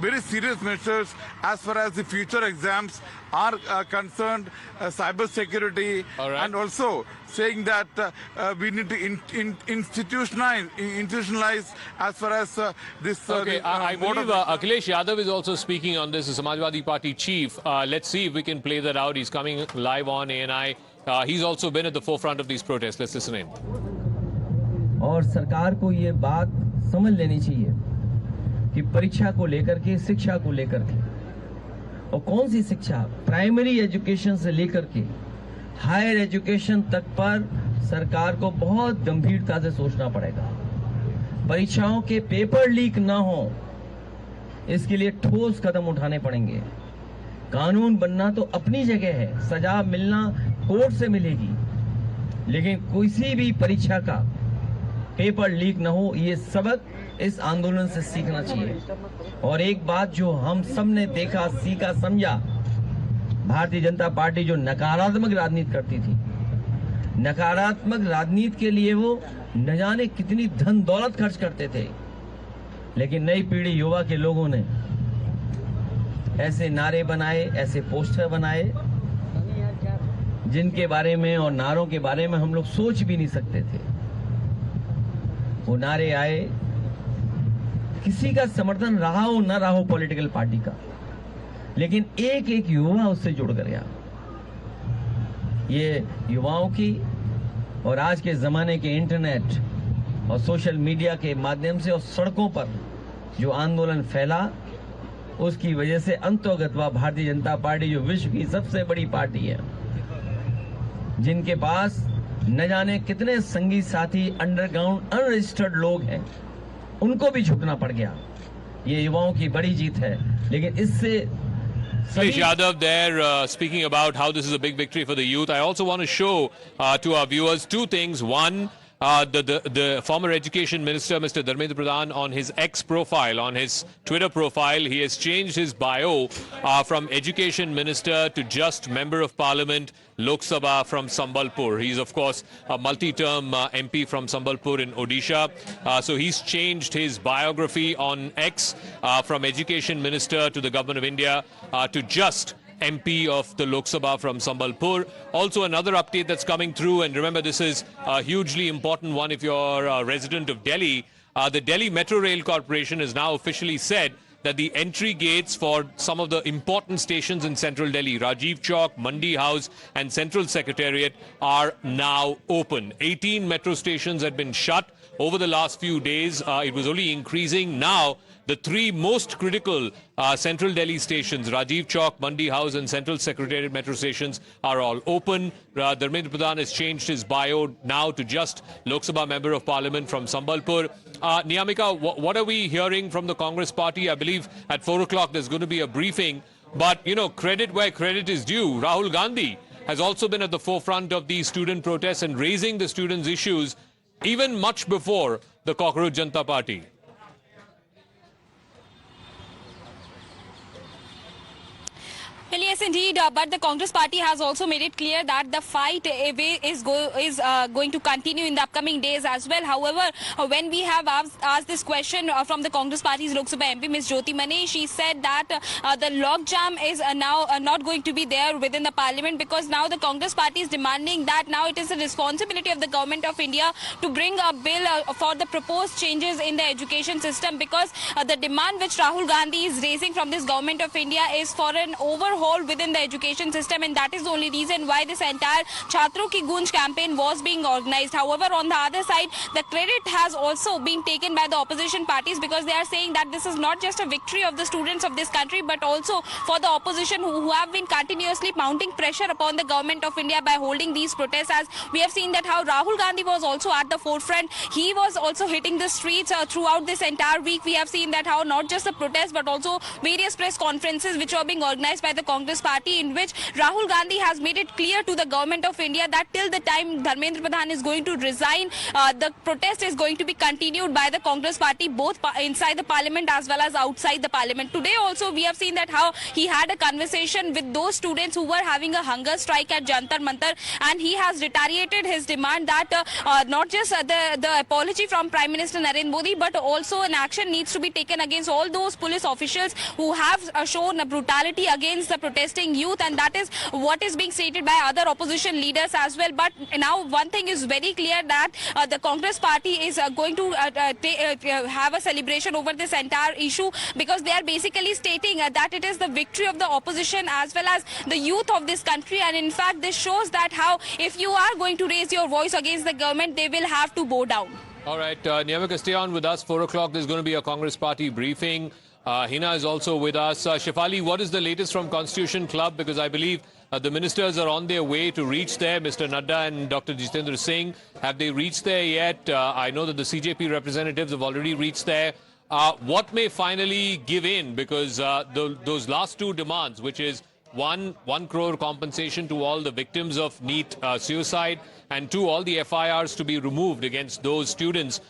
very serious measures as far as the future exams are concerned, cyber security, and also saying that we need to institutionalize as far as this. I believe Akhilesh Yadav is also speaking on this, the Samajwadi Party chief. Let's see if we can play that out. He's coming live on ANI. He's also been at the forefront of these protests. Let's listen in. और सरकार को ये बात समझ लेनी चाहिए कि परीक्षा को लेकर के, शिक्षा को लेकर के, और कौन सी शिक्षा, प्राइमरी एजुकेशन से लेकर के हायर एजुकेशन तक पर सरकार को बहुत गंभीरता से सोचना पड़ेगा। परीक्षाओं के पेपर लीक ना हो, इसके लिए ठोस कदम उठाने पड़ेंगे। कानून बनना तो अपनी जगह है, सजा मिलना कोर्ट से मिलेगी, लेकिन किसी भी परीक्षा का पेपर लीक न हो, ये सबक इस आंदोलन से सीखना चाहिए। और एक बात जो हम सब ने देखा, सीखा, समझा, भारतीय जनता पार्टी जो नकारात्मक राजनीति करती थी, नकारात्मक राजनीति के लिए वो न जाने कितनी धन दौलत खर्च करते थे, लेकिन नई पीढ़ी युवा के लोगों ने ऐसे नारे बनाए, ऐसे पोस्टर बनाए, जिनके बारे में और नारों के बारे में हम लोग सोच भी नहीं सकते थे। वो नारे आए, किसी का समर्थन रहा हो ना रहा हो पॉलिटिकल पार्टी का, लेकिन एक एक युवा उससे जुड़ कर गया। ये युवाओं की और आज के जमाने के इंटरनेट और सोशल मीडिया के माध्यम से और सड़कों पर जो आंदोलन फैला, उसकी वजह से अंतोगत्वा भारतीय जनता पार्टी जो विश्व की सबसे बड़ी पार्टी है, जिनके पास न जाने कितने संगी साथी अंडरग्राउंड अनरजिस्टर्ड लोग हैं, उनको भी झुकना पड़ गया। ये युवाओं की बड़ी जीत है, लेकिन इससे Akhilesh Yadav there speaking about how this is a big victory for the youth. I also want to show to our viewers two things. One, the former education minister, Mr. Dharmendra Pradhan, on his X profile, on his Twitter profile, he has changed his bio from education minister to just member of parliament, Lok Sabha from Sambalpur. He's, of course, a multi-term MP from Sambalpur in Odisha. So he's changed his biography on X from education minister to the government of India to just MP of the Lok Sabha from Sambalpur. Also another update that's coming through, and remember this is a hugely important one if you're a resident of Delhi. The Delhi Metro Rail Corporation has now officially said that the entry gates for some of the important stations in central Delhi, Rajiv Chowk, Mandi House and Central Secretariat, are now open. 18 metro stations had been shut over the last few days. It was only increasing. Now the three most critical central Delhi stations, Rajiv Chowk, Mandi House and Central Secretariat metro stations, are all open. Dharmendra Pradhan has changed his bio now to just Lok Sabha Member of Parliament from Sambalpur. Niyamika, what are we hearing from the Congress party? I believe at 4 o'clock there's going to be a briefing. But, you know, credit where credit is due. Rahul Gandhi has also been at the forefront of these student protests and raising the students' issues even much before the Cockroach Janata Party. Well, yes, indeed. But the Congress party has also made it clear that the fight is going to continue in the upcoming days as well. However, when we have asked this question from the Congress party's Lok Sabha MP, Ms. Jyoti Mani, she said that the logjam is now not going to be there within the parliament, because now the Congress party is demanding that now it is the responsibility of the government of India to bring a bill for the proposed changes in the education system, because the demand which Rahul Gandhi is raising from this government of India is for an overhaul within the education system, and that is the only reason why this entire Chhatron Ki Gunj campaign was being organized. However, on the other side, the credit has also been taken by the opposition parties, because they are saying that this is not just a victory of the students of this country, but also for the opposition who have been continuously mounting pressure upon the government of India by holding these protests. As we have seen that how Rahul Gandhi was also at the forefront, he was also hitting the streets throughout this entire week. We have seen that how not just the protests but also various press conferences which were being organized by the Congress party, in which Rahul Gandhi has made it clear to the government of India that till the time Dharmendra Pradhan is going to resign, the protest is going to be continued by the Congress party, both inside the parliament as well as outside the parliament. Today also we have seen that how he had a conversation with those students who were having a hunger strike at Jantar Mantar, and he has reiterated his demand that not just the apology from Prime Minister Narendra Modi, but also an action needs to be taken against all those police officials who have shown a brutality against the protesting youth, and that is what is being stated by other opposition leaders as well. But now one thing is very clear, that the Congress party is going to have a celebration over this entire issue, because they are basically stating that it is the victory of the opposition as well as the youth of this country, and in fact this shows that how if you are going to raise your voice against the government, they will have to bow down. All right, Niyamika, stay on with us. 4 o'clock, there's going to be a Congress party briefing. Hina is also with us. Shefali, what is the latest from Constitution Club? Because I believe the ministers are on their way to reach there. Mr. Nadda and Dr. Jitendra Singh, have they reached there yet? I know that the CJP representatives have already reached there. What may finally give in? Because those last two demands, which is 1 crore compensation to all the victims of NEET suicide, and 2, all the FIRs to be removed against those students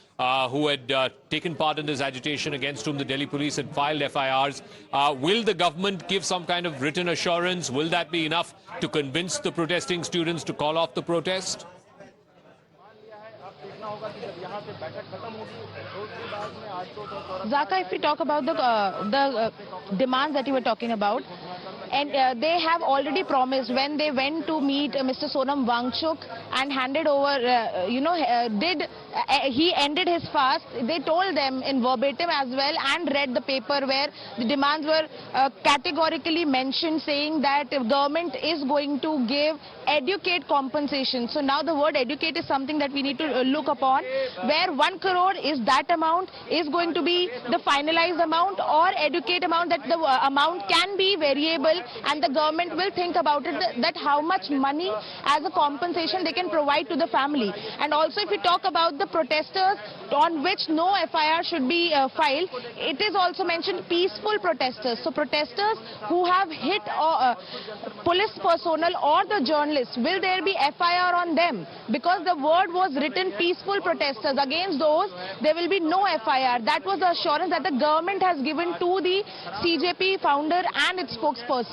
who had taken part in this agitation, against whom the Delhi police had filed FIRs. Will the government give some kind of written assurance? Will that be enough to convince the protesting students to call off the protest? Zaka, if we talk about the demands that you were talking about, and they have already promised when they went to meet Mr. Sonam Wangchuk and handed over, he ended his fast. They told them in verbatim as well and read the paper where the demands were categorically mentioned, saying that the government is going to give educate compensation. So now the word educate is something that we need to look upon, where 1 crore is that amount is going to be the finalized amount, or educate amount, that the amount can be variable and the government will think about it, that how much money as a compensation they can provide to the family. And also if we talk about the protesters on which no FIR should be filed, it is also mentioned peaceful protesters. So protesters who have hit police personnel or the journalists, will there be FIR on them? Because the word was written peaceful protesters. Against those, there will be no FIR. That was the assurance that the government has given to the CJP founder and its spokesperson.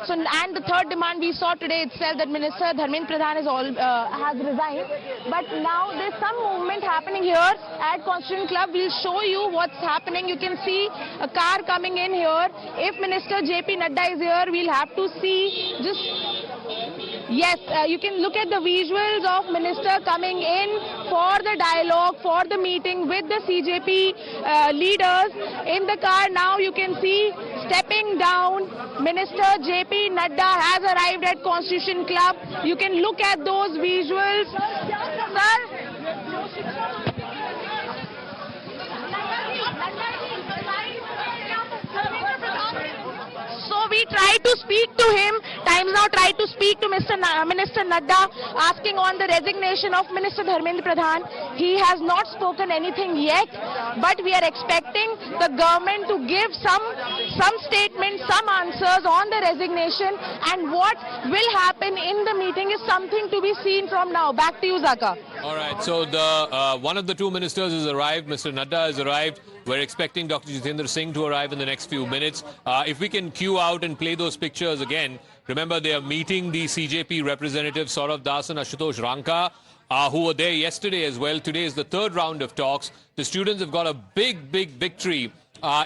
So, and the third demand we saw today itself, that Minister Dharmendra Pradhan has resigned. But now there's some movement happening here at Constitution Club. We'll show you what's happening. You can see a car coming in here. If Minister JP Nadda is here, we'll have to see just... Yes, you can look at the visuals of Minister coming in for the dialogue, for the meeting with the CJP leaders. In the car now you can see stepping down, Minister JP Nadda has arrived at Constitution Club. You can look at those visuals. Sir? So we tried to speak to him. Times Now tried to speak to Minister Nadda, asking on the resignation of Minister Dharmendra Pradhan. He has not spoken anything yet, but we are expecting the government to give some statement, some answers on the resignation, and what will happen in the meeting is something to be seen from now. Back to you, Zaka. All right, so the one of the two ministers has arrived. Mr. Nadda has arrived. We're expecting Dr. Jitendra Singh to arrive in the next few minutes. If we can cue out and play those pictures again. Remember, they are meeting the CJP representatives Saurav Das and Ashutosh Ranka, who were there yesterday as well. Today is the third round of talks. The students have got a big victory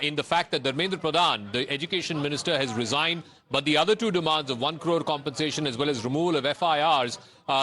in the fact that Dharmendra Pradhan, the education minister, has resigned. But the other two demands of 1 crore compensation as well as removal of FIRs,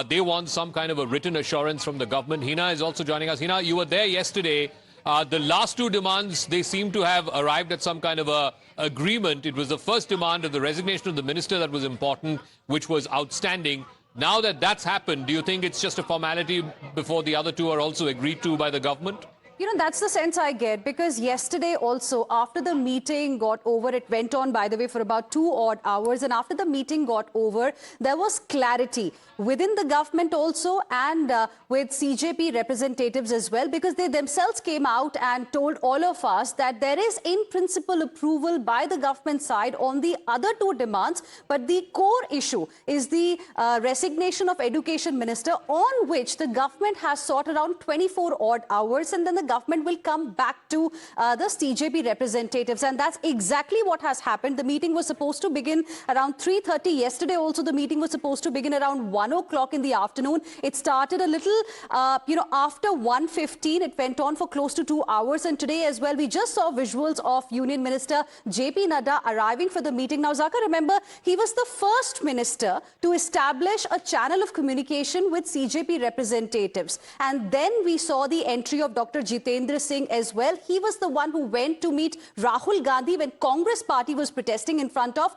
they want some kind of a written assurance from the government. Hina is also joining us. Hina, you were there yesterday. The last two demands, they seem to have arrived at some kind of a agreement. It was the first demand of the resignation of the minister that was important, which was outstanding. Now that that's happened, do you think it's just a formality before the other two are also agreed to by the government? You know, that's the sense I get, because yesterday also, after the meeting got over, it went on, by the way, for about 2 odd hours. And after the meeting got over, there was clarity within the government also, and with CJP representatives as well, because they themselves came out and told all of us that there is in principle approval by the government side on the other two demands. But the core issue is the resignation of Education Minister, on which the government has sought around 24 odd hours, and then the government will come back to the CJP representatives. And that's exactly what has happened. The meeting was supposed to begin around 3:30. Yesterday also the meeting was supposed to begin around 1 o'clock in the afternoon. It started a little, after 1:15. It went on for close to 2 hours. And today as well, we just saw visuals of Union Minister JP Nadda arriving for the meeting. Now, Zaka, remember, he was the first minister to establish a channel of communication with CJP representatives. And then we saw the entry of Dr. Jitendra Singh as well. He was the one who went to meet Rahul Gandhi when Congress party was protesting in front of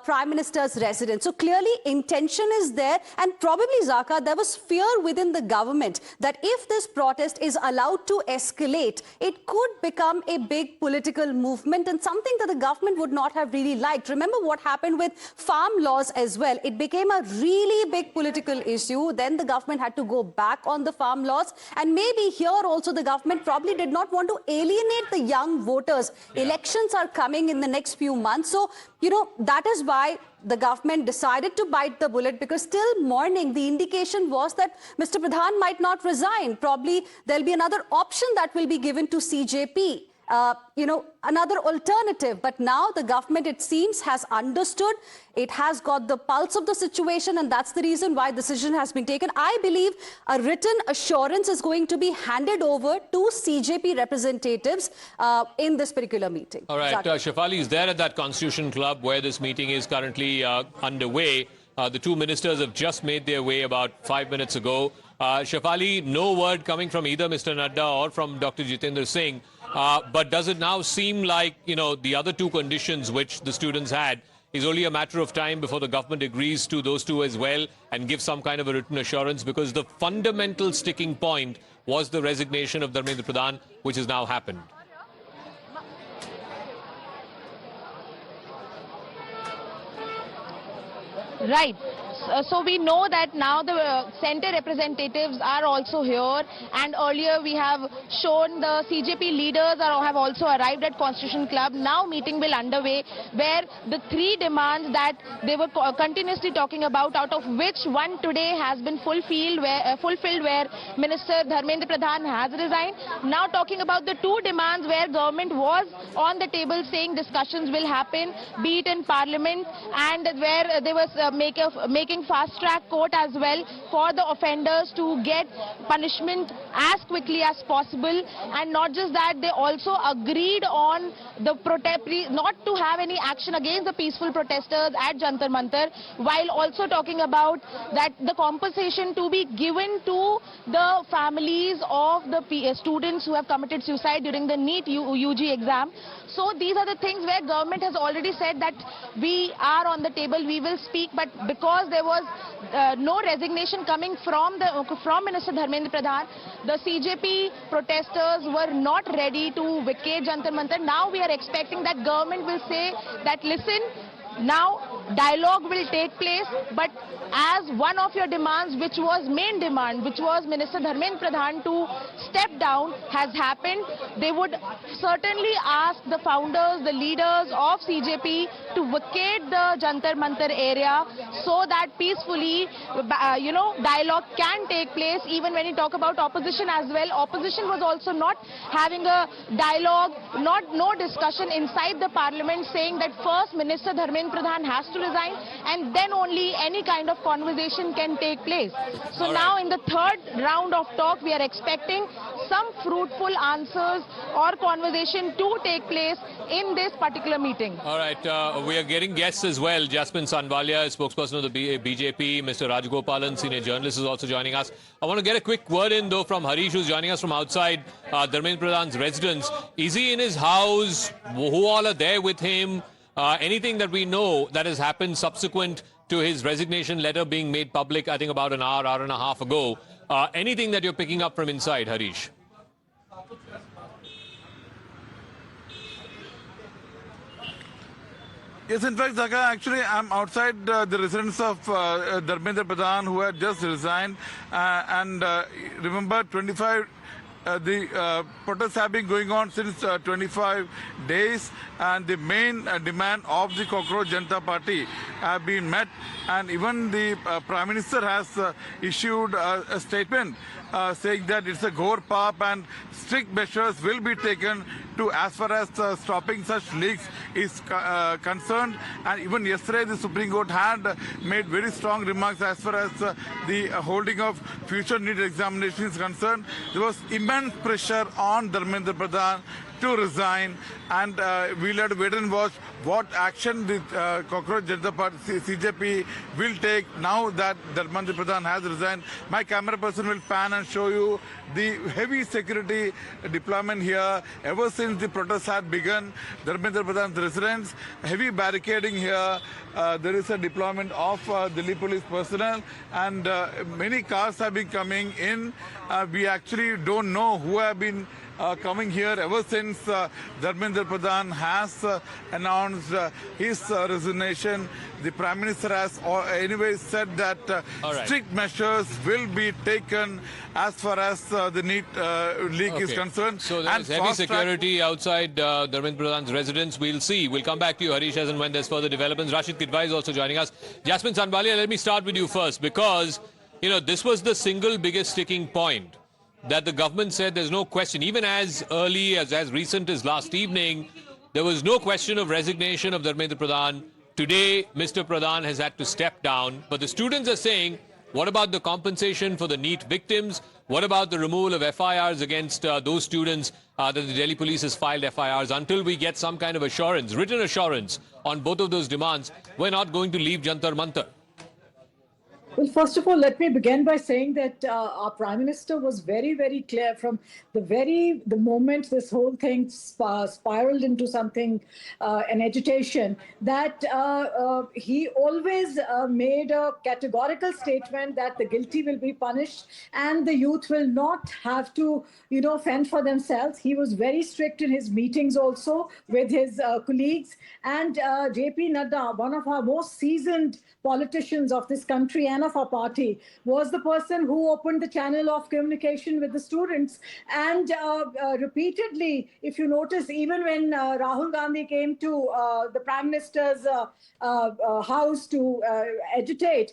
Prime Minister's residence. So clearly intention is there, and probably, Zaka, there was fear within the government that if this protest is allowed to escalate, it could become a big political movement, and something that the government would not have really liked. Remember what happened with farm laws as well. It became a really big political issue. Then the government had to go back on the farm laws, and maybe here also the government probably did not want to alienate the young voters. Yeah. Elections are coming in the next few months. So, that is why the government decided to bite the bullet, because till morning, the indication was that Mr. Pradhan might not resign. Probably there'll be another option that will be given to CJP. Another alternative. But now the government, it seems, has understood. It has got the pulse of the situation, and that's the reason why decision has been taken. I believe a written assurance is going to be handed over to CJP representatives in this particular meeting. All right, Shefali is there at that Constitution Club where this meeting is currently underway. The two ministers have just made their way about 5 minutes ago. Shefali, no word coming from either Mr. Nadda or from Dr. Jitendra Singh. But does it now seem like, the other two conditions which the students had is only a matter of time before the government agrees to those two as well and gives some kind of a written assurance? Because the fundamental sticking point was the resignation of Dharmendra Pradhan, which has now happened. Right. So we know that now the centre representatives are also here, and earlier we have shown the CJP leaders have also arrived at Constitution Club. Now meeting will underway, where the three demands that they were continuously talking about, out of which one today has been fulfilled, where Minister Dharmendra Pradhan has resigned. Now talking about the two demands where government was on the table saying discussions will happen, be it in Parliament, and where they were making fast-track court as well for the offenders to get punishment as quickly as possible. And not just that, they also agreed on the not to have any action against the peaceful protesters at Jantar Mantar, while also talking about that the compensation to be given to the families of the students who have committed suicide during the NEET UG exam. So these are the things where government has already said that we are on the table, we will speak, but because there was no resignation coming from Minister Dharmendra Pradhan, the CJP protesters were not ready to vacate Jantar Mantar. Now we are expecting that government will say that, listen, now dialogue will take place, but as one of your demands, which was main demand, which was Minister Dharmendra Pradhan to step down, has happened, they would certainly ask the founders, the leaders of CJP to vacate the Jantar Mantar area so that peacefully, dialogue can take place. Even when you talk about opposition as well, opposition was also not having a dialogue, no discussion inside the parliament, saying that first Minister Dharmendra Pradhan has to resign and then only any kind of conversation can take place. So now in the third round of talk, we are expecting some fruitful answers or conversation to take place in this particular meeting. All right, we are getting guests as well. Jasmine Sanvalia, spokesperson of the BJP, Mr. Rajgopalan, senior journalist, is also joining us. I want to get a quick word in though from Harish, who's joining us from outside Dharmendra Pradhan's residence. Is he in his house? Who all are there with him? Anything that we know that has happened subsequent to his resignation letter being made public, I think about an hour and a half ago. Anything that you're picking up from inside, Harish? Yes, in fact, Zaka, actually, I'm outside the residence of Dharmendra Pradhan, who had just resigned. Remember, the protests have been going on since 25 days, and the main demand of the Cockroach Janata Party have been met, and even the Prime Minister has issued a statement saying that it's a ghor paap and strict measures will be taken to as far as stopping such leaks is concerned. And even yesterday the Supreme Court had made very strong remarks as far as the holding of future NEET examination is concerned. There was immense pressure on Dharmendra Pradhan to resign, and we'll have to wait and watch what action the Cockroach Janata Party CJP will take now that Dharmendra Pradhan has resigned. My camera person will pan and show you the heavy security deployment here ever since the protests had begun. Dharmendra Pradhan's residence, heavy barricading here. There is a deployment of Delhi police personnel, and many cars have been coming in. We actually don't know who have been coming here ever since Dharmendra Pradhan has announced his resignation. The Prime Minister has anyway said that strict measures will be taken as far as the NEET leak is concerned. So there's heavy security outside Dharmendra Pradhan's residence. We'll see. We'll come back to you, Harish, as and when there's further developments. Rashid Kidwai is also joining us. Jasmine Sanvalia, let me start with you first, because, this was the single biggest sticking point that the government said there's no question. Even as early as recent as last evening, there was no question of resignation of Dharmendra Pradhan. Today, Mr. Pradhan has had to step down. But the students are saying, what about the compensation for the NEET victims? What about the removal of FIRs against those students that the Delhi police has filed FIRs? Until we get some kind of assurance, written assurance on both of those demands, we're not going to leave Jantar Mantar. Well, first of all, let me begin by saying that our Prime Minister was very, very clear from the moment this whole thing spiraled into something, an agitation, that he always made a categorical statement that the guilty will be punished and the youth will not have to, fend for themselves. He was very strict in his meetings also with his colleagues. And JP Nadda, one of our most seasoned politicians of this country and of our party, was the person who opened the channel of communication with the students. And repeatedly, if you notice, even when Rahul Gandhi came to the Prime Minister's house to agitate,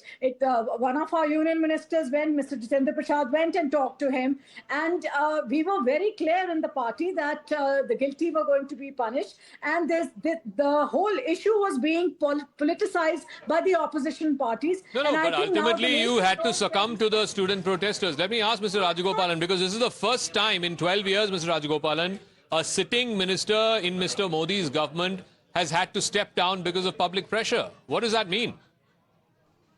one of our union ministers, Mr. Jitendra Prasad, went and talked to him. And we were very clear in the party that the guilty were going to be punished. And the whole issue was being politicized by the opposition parties. No, but ultimately you had to succumb to the student protesters. Let me ask Mr. Rajgopalan, because this is the first time in 12 years, Mr. Rajgopalan, a sitting minister in Mr. Modi's government has had to step down because of public pressure. What does that mean?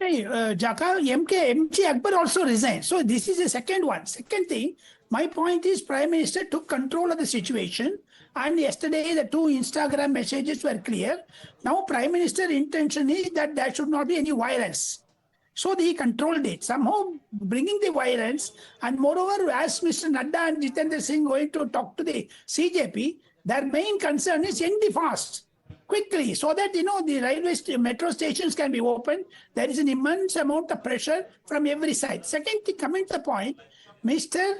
Jaka, MG Akbar also resigned. So this is the second one. Second thing, my point is Prime Minister took control of the situation. And yesterday, the two Instagram messages were clear. Now, Prime Minister's intention is that there should not be any violence. So he controlled it, somehow bringing the violence. And moreover, as Mr. Nadda and Jitendra Singh going to talk to the CJP, their main concern is end the fast. quickly so that, the metro stations can be opened. There is an immense amount of pressure from every side. Second thing, coming to the point, Mr.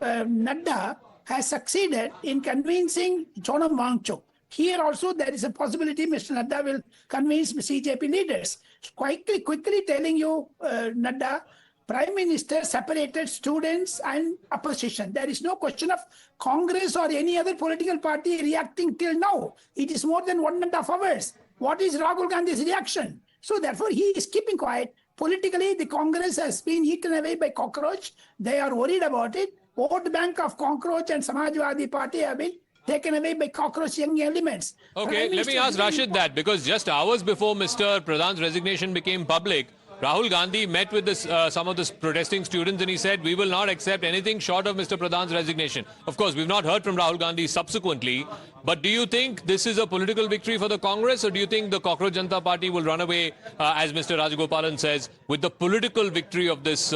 Nadda has succeeded in convincing Sonam Wangchuk. Here also there is a possibility Mr. Nadda will convince CJP leaders. Quickly telling you, Nadda, Prime Minister separated students and opposition. There is no question of Congress or any other political party reacting till now. It is more than 1.5 hours. What is Rahul Gandhi's reaction? So therefore he is keeping quiet. Politically, the Congress has been eaten away by cockroach. They are worried about it. Vote bank of cockroach and Samajwadi Party have been taken away by cockroach young elements. Okay, let me ask Rashid that, because just hours before Mr. Pradhan's resignation became public, Rahul Gandhi met with some of the protesting students and he said, we will not accept anything short of Mr. Pradhan's resignation. Of course, we've not heard from Rahul Gandhi subsequently, but do you think this is a political victory for the Congress, or do you think the Cockroach Janata Party will run away, as Mr. Rajagopalan says, with the political victory of this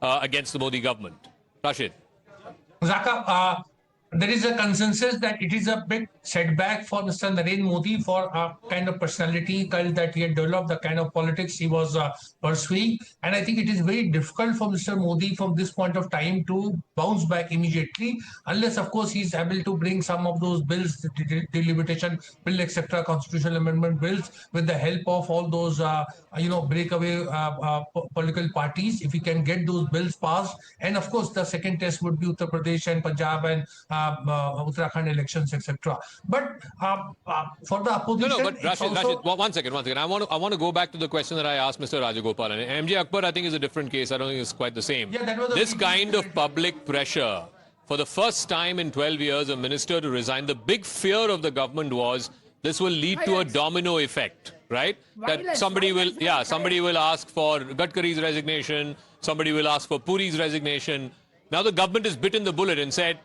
against the Modi government? Rashid. Zaka, there is a consensus that it is a big setback for Mr. Narendra Modi for a kind of personality cult that he had developed, the kind of politics he was pursuing. And I think it is very difficult for Mr. Modi from this point of time to bounce back immediately, unless, of course, he is able to bring some of those bills, the delimitation bill, etc., constitutional amendment bills, with the help of all those, breakaway political parties. If he can get those bills passed, and of course, the second test would be Uttar Pradesh and Punjab and Uttarakhand elections, etc. But for the opposition, no, but Rashid, one second. I want to go back to the question that I asked Mr. Rajagopalan. MJ Akbar, I think, is a different case. I don't think it's quite the same. Yeah, that was this kind of public pressure, for the first time in 12 years, a minister to resign. The big fear of the government was this will lead to a domino effect, right? That somebody will ask for Gadkari's resignation, somebody will ask for Puri's resignation. Now the government has bitten the bullet and said,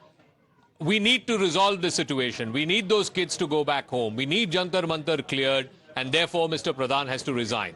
we need to resolve this situation. We need those kids to go back home. We need Jantar Mantar cleared, and therefore Mr. Pradhan has to resign.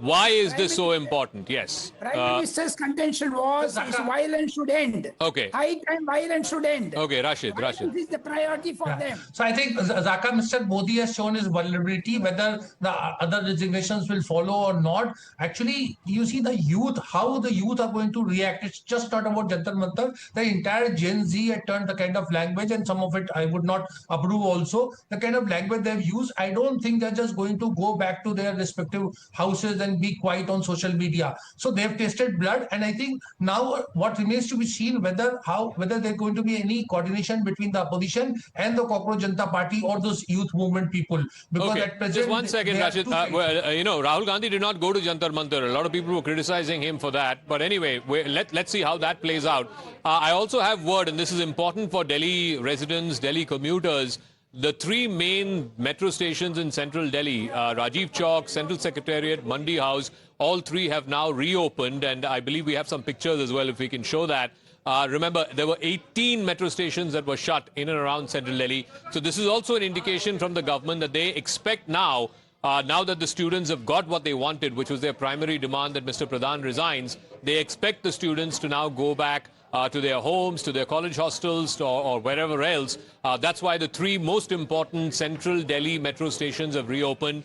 Why is this so important? Yes. Prime Minister's contention was violence should end. Okay. High time violence should end. Okay, Rashid. This is the priority for them. So I think, Zaka, Mr. Modi has shown his vulnerability, whether the other resignations will follow or not. Actually, you see the youth, how the youth are going to react. It's just not about Jantar Mantar. The entire Gen Z had turned the kind of language, and some of it I would not approve also. The kind of language they've used, I don't think they're just going to go back to their respective houses and be quiet on social media. So they've tasted blood, and I think now what remains to be seen whether there's going to be any coordination between the opposition and the Cockroach Janata Party or those youth movement people. Because at present, just one second, Rashid. Rahul Gandhi did not go to Jantar Mantar. A lot of people were criticizing him for that. But anyway, let's see how that plays out. I also have word, and this is important for Delhi residents, Delhi commuters. The three main metro stations in central Delhi, Rajiv Chowk, Central Secretariat, Mandi House, all three have now reopened, and I believe we have some pictures as well if we can show that. Remember, there were 18 metro stations that were shut in and around central Delhi. So this is also an indication from the government that they expect now that the students have got what they wanted, which was their primary demand that Mr. Pradhan resigns, they expect the students to now go back to their homes, to their college hostels, or wherever else. That's why the three most important central Delhi metro stations have reopened.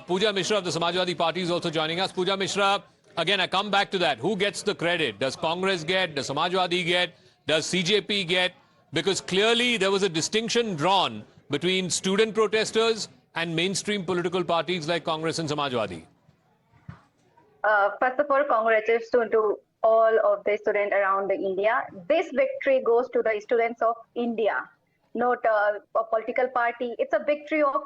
Pooja Mishra of the Samajwadi Party is also joining us. Pooja Mishra, again, I come back to that. Who gets the credit? Does Congress get? Does Samajwadi get? Does CJP get? Because clearly there was a distinction drawn between student protesters and mainstream political parties like Congress and Samajwadi. First of all, congratulations to all of the students around India. This victory goes to the students of India, not a political party. It's a victory of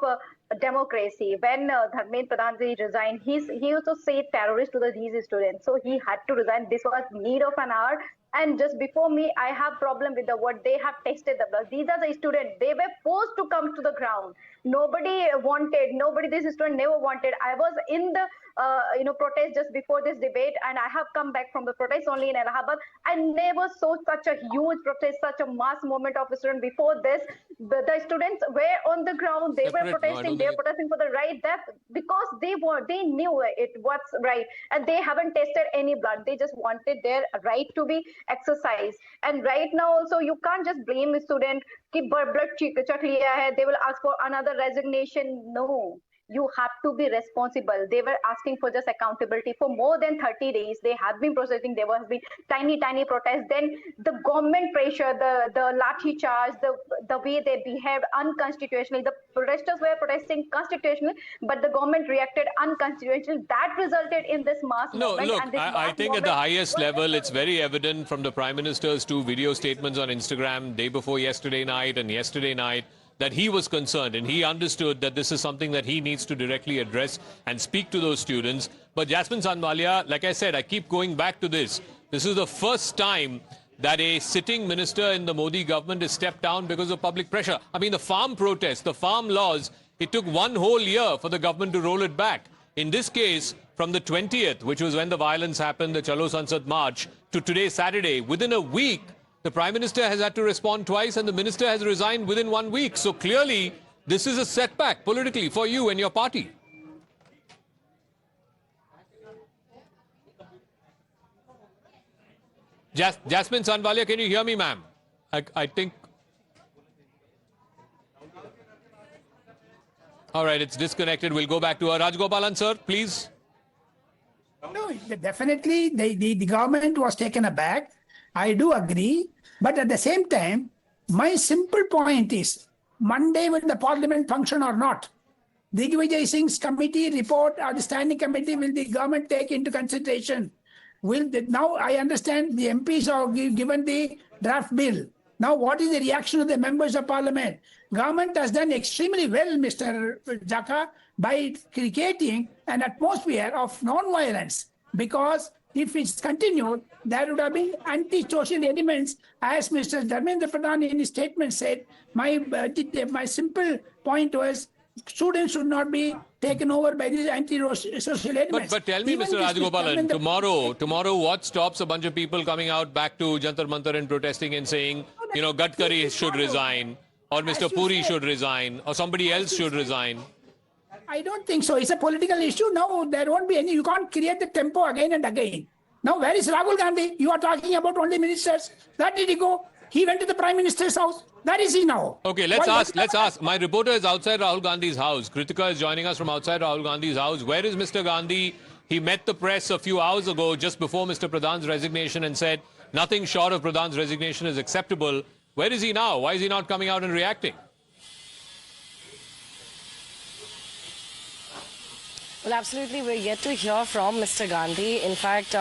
democracy. When Dharmendra Pradhan resigned, he used to say terrorist to these students. So he had to resign. This was need of an hour. And just before me, I have problem with what they have tested the blood. These are the students. They were forced to come to the ground. This student never wanted. I was in the protest just before this debate, and I have come back from the protest only in Allahabad. I never saw such a huge protest, such a mass movement of students before this. The students were on the ground. They were protesting. They were protesting for the right death because they knew it was right, and they haven't tested any blood. They just wanted their right to be exercised. And right now also, you can't just blame the student. Blood check liya hai. They will ask for another the resignation? No. You have to be responsible. They were asking for just accountability for more than 30 days. They have been protesting. There has been tiny protests. Then the government pressure, the lathi charge, the way they behaved unconstitutionally. The protesters were protesting constitutionally, but the government reacted unconstitutionally. That resulted in this mass movement. No, look, and this I mass think at the movement highest was level, it's very evident from the Prime Minister's two video statements on Instagram, day before yesterday night and yesterday night, that he was concerned and he understood that this is something that he needs to directly address and speak to those students. But Jasmine Sanwalia, like I said, I keep going back to this. This is the first time that a sitting minister in the Modi government has stepped down because of public pressure. I mean, the farm protests, the farm laws, it took one whole year for the government to roll it back. In this case, from the 20th, which was when the violence happened, the Chalo Sansad March, to today, Saturday, within a week, the Prime Minister has had to respond twice and the Minister has resigned within 1 week. So clearly, this is a setback politically for you and your party. Jasmine Sanwalia, can you hear me, ma'am? I think... All right, it's disconnected. We'll go back to Rajgopalan, sir, please. No, definitely the government was taken aback. I do agree. But at the same time, my simple point is, Monday will the parliament function or not? Digvijay Singh's committee report or the standing committee will the government take into consideration? Now I understand the MPs are given the draft bill. Now what is the reaction of the members of parliament? Government has done extremely well, Mr. Jaka, by creating an atmosphere of non-violence, because if it's continued, there would have been anti-social elements, as Mr. Dharmendra Pradhan in his statement said. My simple point was, students should not be taken over by these anti-social elements. But tell me, Mr. Rajgopalan, tomorrow, what stops a bunch of people coming out back to Jantar Mantar and protesting and saying, you know, Gadkari should resign, or Mr. Puri should resign, or somebody else should resign? I don't think so. It's a political issue. Now there won't be any. You can't create the tempo again and again. Now where is Rahul Gandhi? You are talking about only ministers. Where did he go? He went to the Prime Minister's house. Where is he now? Okay, let's ask. My reporter is outside Rahul Gandhi's house. Kritika is joining us from outside Rahul Gandhi's house. Where is Mr. Gandhi? He met the press a few hours ago, just before Mr. Pradhan's resignation, and said nothing short of Pradhan's resignation is acceptable. Where is he now? Why is he not coming out and reacting? Well, absolutely. We're yet to hear from Mr. Gandhi. In fact,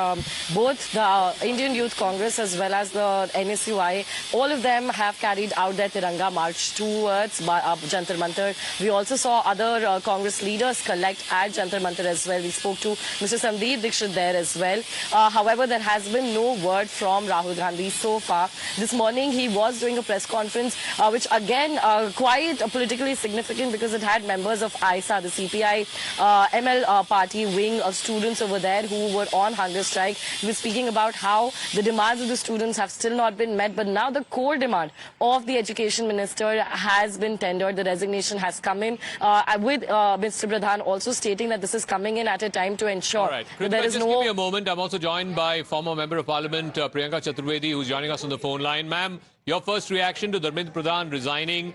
both the Indian Youth Congress as well as the NSUI, all of them have carried out their Tiranga march towards Jantar Mantar. We also saw other Congress leaders collect at Jantar Mantar as well. We spoke to Mr. Sandeep Dixit there as well. However, there has been no word from Rahul Gandhi so far. This morning, he was doing a press conference, which again, quite politically significant because it had members of ISA, the CPI, ML party wing of students over there who were on hunger strike. He was speaking about how the demands of the students have still not been met, but now the core demand of the education minister has been tendered. The resignation has come in, with Mr. Pradhan also stating that this is coming in at a time to ensure that there is just give me a moment. I'm also joined by former Member of Parliament Priyanka Chaturvedi, who's joining us on the phone line. Ma'am, your first reaction to Dharmendra Pradhan resigning,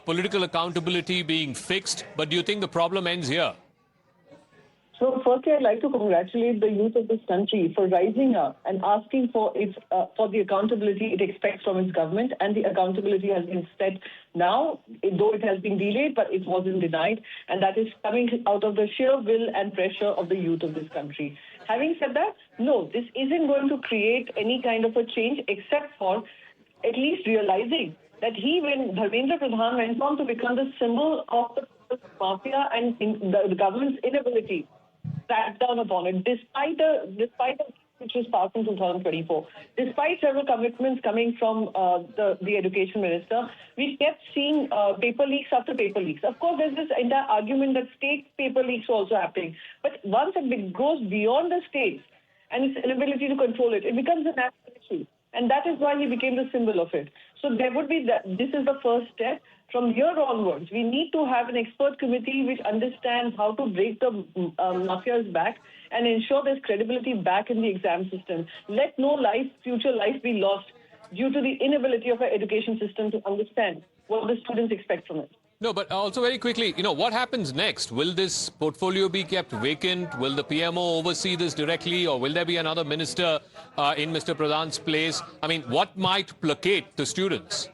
political accountability being fixed, but do you think the problem ends here? So firstly, I'd like to congratulate the youth of this country for rising up and asking for the accountability it expects from its government, and the accountability has been set now, though it has been delayed, but it wasn't denied, and that is coming out of the sheer will and pressure of the youth of this country. Having said that, no, this isn't going to create any kind of a change except for at least realizing that when Dharmendra Pradhan went on to become the symbol of the mafia and the government's inability crack down upon it, despite which was passed in 2024, despite several commitments coming from the education minister, we kept seeing paper leaks after paper leaks. Of course, there's this entire argument that state paper leaks are also happening, but once it goes beyond the states and its inability to control it, it becomes a national issue, and that is why he became the symbol of it. So there would be that. This is the first step. From here onwards, we need to have an expert committee which understands how to break the mafia's back and ensure there's credibility back in the exam system. Let no future life be lost due to the inability of our education system to understand what the students expect from it. No, but also very quickly, what happens next? Will this portfolio be kept vacant? Will the PMO oversee this directly, or will there be another minister in Mr. Pradhan's place? I mean, what might placate the students?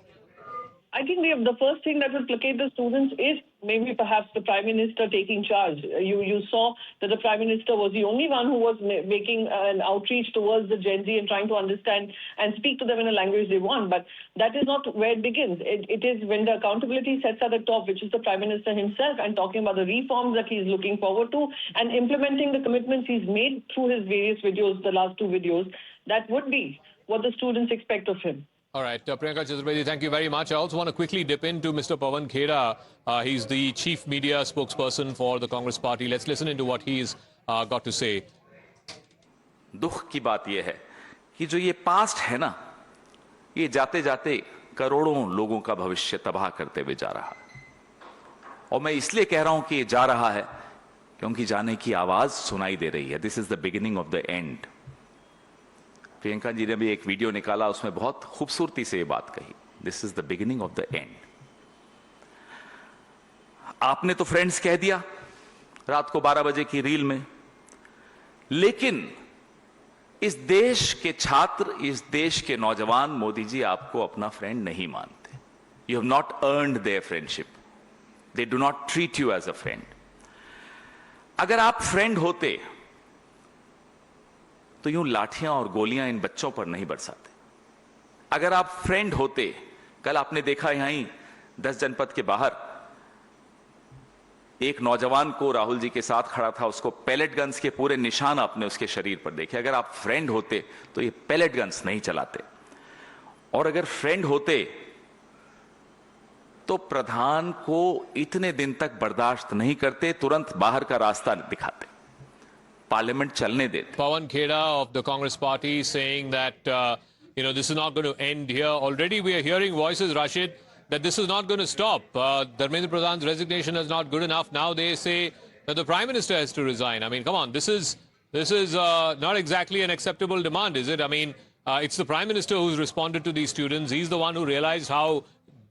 I think the first thing that will placate the students is maybe perhaps the Prime Minister taking charge. You saw that the Prime Minister was the only one who was making an outreach towards the Gen Z and trying to understand and speak to them in a language they want. But that is not where it begins. It is when the accountability sets at the top, which is the Prime Minister himself, and talking about the reforms that he's looking forward to and implementing the commitments he's made through his various videos, the last two videos. That would be what the students expect of him. All right, Priyanka Chaturvedi, thank you very much. I also want to quickly dip into Mr. Pawan Khera. He's the chief media spokesperson for the Congress Party. Let's listen into what he's got to say. दुख की बात यह है कि जो ये past है ना, ये जाते जाते करोड़ों लोगों का भविष्य तबाह करते हुए जा रहा है। और मैं इसलिए कह रहा हूं कि ये जा रहा है क्योंकि जाने की आवाज सुनाई दे रही है। This is the beginning of the end. Priyanka ji ने भी एक वीडियो निकाला, उसमें बहुत खूबसूरती से ये बात कही, this is the beginning of the and. आपने तो फ्रेंड्स कह दिया रात को 12 बजे की रील में, लेकिन इस देश के छात्र, इस देश के नौजवान मोदी जी आपको अपना फ्रेंड नहीं मानते। You have not earned their friendship, they do not treat you as a friend. अगर आप फ्रेंड होते तो यूं लाठियां और गोलियां इन बच्चों पर नहीं बरसाते। अगर आप फ्रेंड होते, कल आपने देखा यहीं 10 जनपद के बाहर एक नौजवान को राहुल जी के साथ खड़ा था, उसको पैलेट गन्स के पूरे निशान आपने उसके शरीर पर देखे। अगर आप फ्रेंड होते तो ये पैलेट गन्स नहीं चलाते, और अगर फ्रेंड होते तो प्रधान को इतने दिन तक बर्दाश्त नहीं करते, तुरंत बाहर का रास्ता दिखाते, पार्लियामेंट चलने देते। Pawan Khera of the Congress Party saying that this is not going to end here. Already we are hearing voices, Rashid, that this is not going to stop. Dharmendra Pradhan's resignation is not good enough. Now they say that the Prime Minister has to resign. I mean, come on, this is not exactly an acceptable demand, is it? I mean, it's the Prime Minister who's responded to these students. He's the one who realized how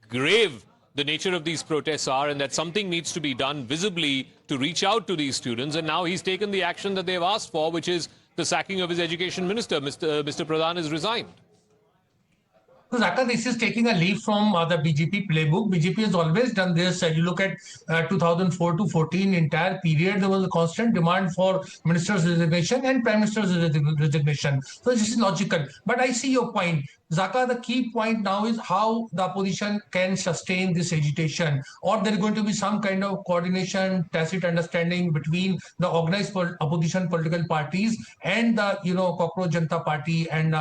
grave the nature of these protests are, and that something needs to be done visibly to reach out to these students. And now he's taken the action that they've asked for, which is the sacking of his education minister. Mr. Pradhan has resigned. So Zaka, this is taking a leaf from the BJP playbook. BJP has always done this. You look at 2004 to 14 entire period, there was a constant demand for minister's resignation and prime minister's resignation. So this is logical. But I see your point. Zaka, the key point now is how the opposition can sustain this agitation, or there is going to be some kind of coordination, tacit understanding between the organized opposition political parties and the Cockroach Janata Party and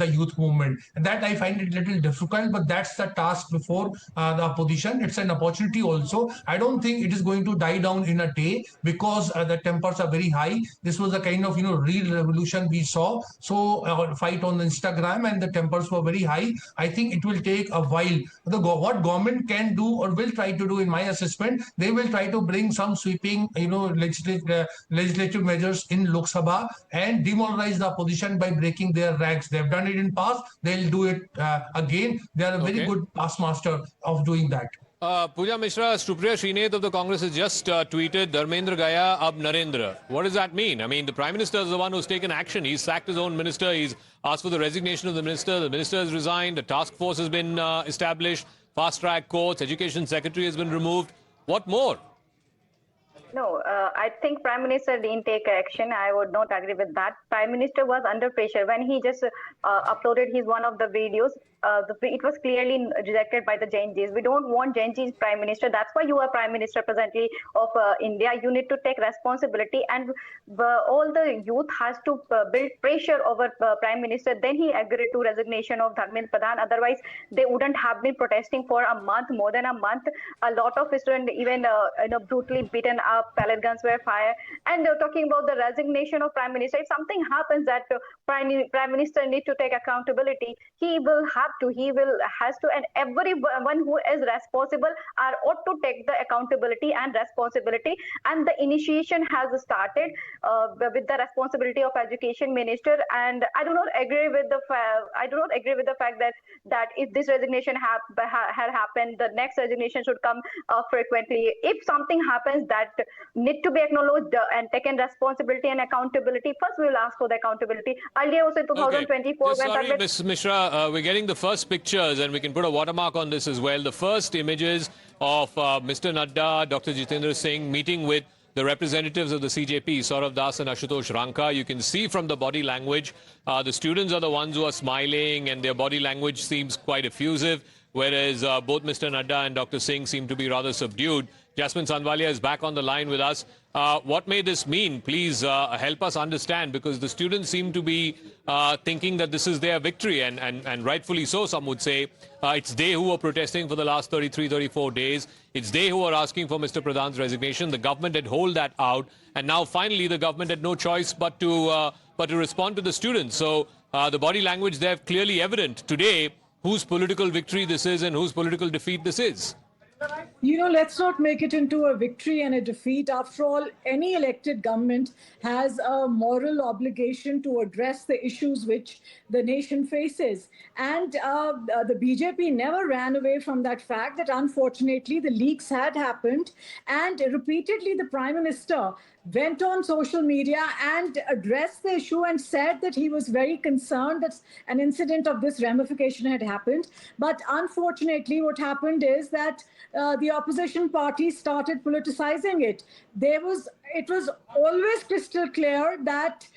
the youth movement. And that I find it a little difficult, but that's the task before the opposition. It's an opportunity also. I don't think it is going to die down in a day, because the tempers are very high. This was a kind of real revolution we saw. So fight on Instagram, and the tempers were very high. I think it will take a while. What government can do or will try to do, in my assessment, they will try to bring some sweeping, legislative measures in Lok Sabha and demoralize the opposition by breaking their ranks. They have done it in past. They'll do it again. They are a very good past master of doing that. Pooja Mishra, Supriya Srinath of the Congress has just tweeted, Dharmendra Gaya, ab Narendra. What does that mean? I mean, the Prime Minister is the one who's taken action. He's sacked his own minister. He's asked for the resignation of the minister. The minister has resigned. A task force has been established. Fast-track courts. Education Secretary has been removed. What more? No, I think Prime Minister didn't take action. I would not agree with that. Prime Minister was under pressure when he just uploaded one of the videos. It was clearly rejected by the Gen Zs. We don't want Gen Zs Prime Minister. That's why you are Prime Minister presently of India. You need to take responsibility, and all the youth has to build pressure over Prime Minister. Then he agreed to resignation of Dharmendra Pradhan. Otherwise, they wouldn't have been protesting for a month, more than a month. A lot of students even brutally beaten pellet guns were fired. And talking about the resignation of Prime Minister, if something happens that Prime Minister need to take accountability, he has to, and everyone who is responsible ought to take the accountability and responsibility. And the initiation has started with the responsibility of Education Minister. And I do not agree with the fact that if this resignation had happened, the next resignation should come frequently. If something happens that need to be acknowledged and taken responsibility and accountability, first we will ask for the accountability. Earlier also in 2024, sorry, Ms. Mishra, we're getting the first pictures, and we can put a watermark on this as well. The first images of Mr. Nadda, Dr. Jitendra Singh meeting with the representatives of the CJP, Saurav Das and Ashutosh Ranka. You can see from the body language, the students are the ones who are smiling, and their body language seems quite effusive, whereas both Mr. Nadda and Dr. Singh seem to be rather subdued. Jasmine Sandwalia is back on the line with us. What may this mean? Please help us understand, because the students seem to be thinking that this is their victory, and rightfully so, some would say. It's they who are protesting for the last 33, 34 days. It's they who are asking for Mr. Pradhan's resignation. The government had held that out, and now finally the government had no choice but to respond to the students. So the body language there clearly evident today whose political victory this is and whose political defeat this is. You know, let's not make it into a victory and a defeat. After all, any elected government has a moral obligation to address the issues which the nation faces. And the BJP never ran away from that fact that unfortunately the leaks had happened. And repeatedly the Prime Minister went on social media and addressed the issue and said that he was very concerned that an incident of this ramification had happened. But unfortunately, what happened is that the opposition party started politicizing it. It was always crystal clear that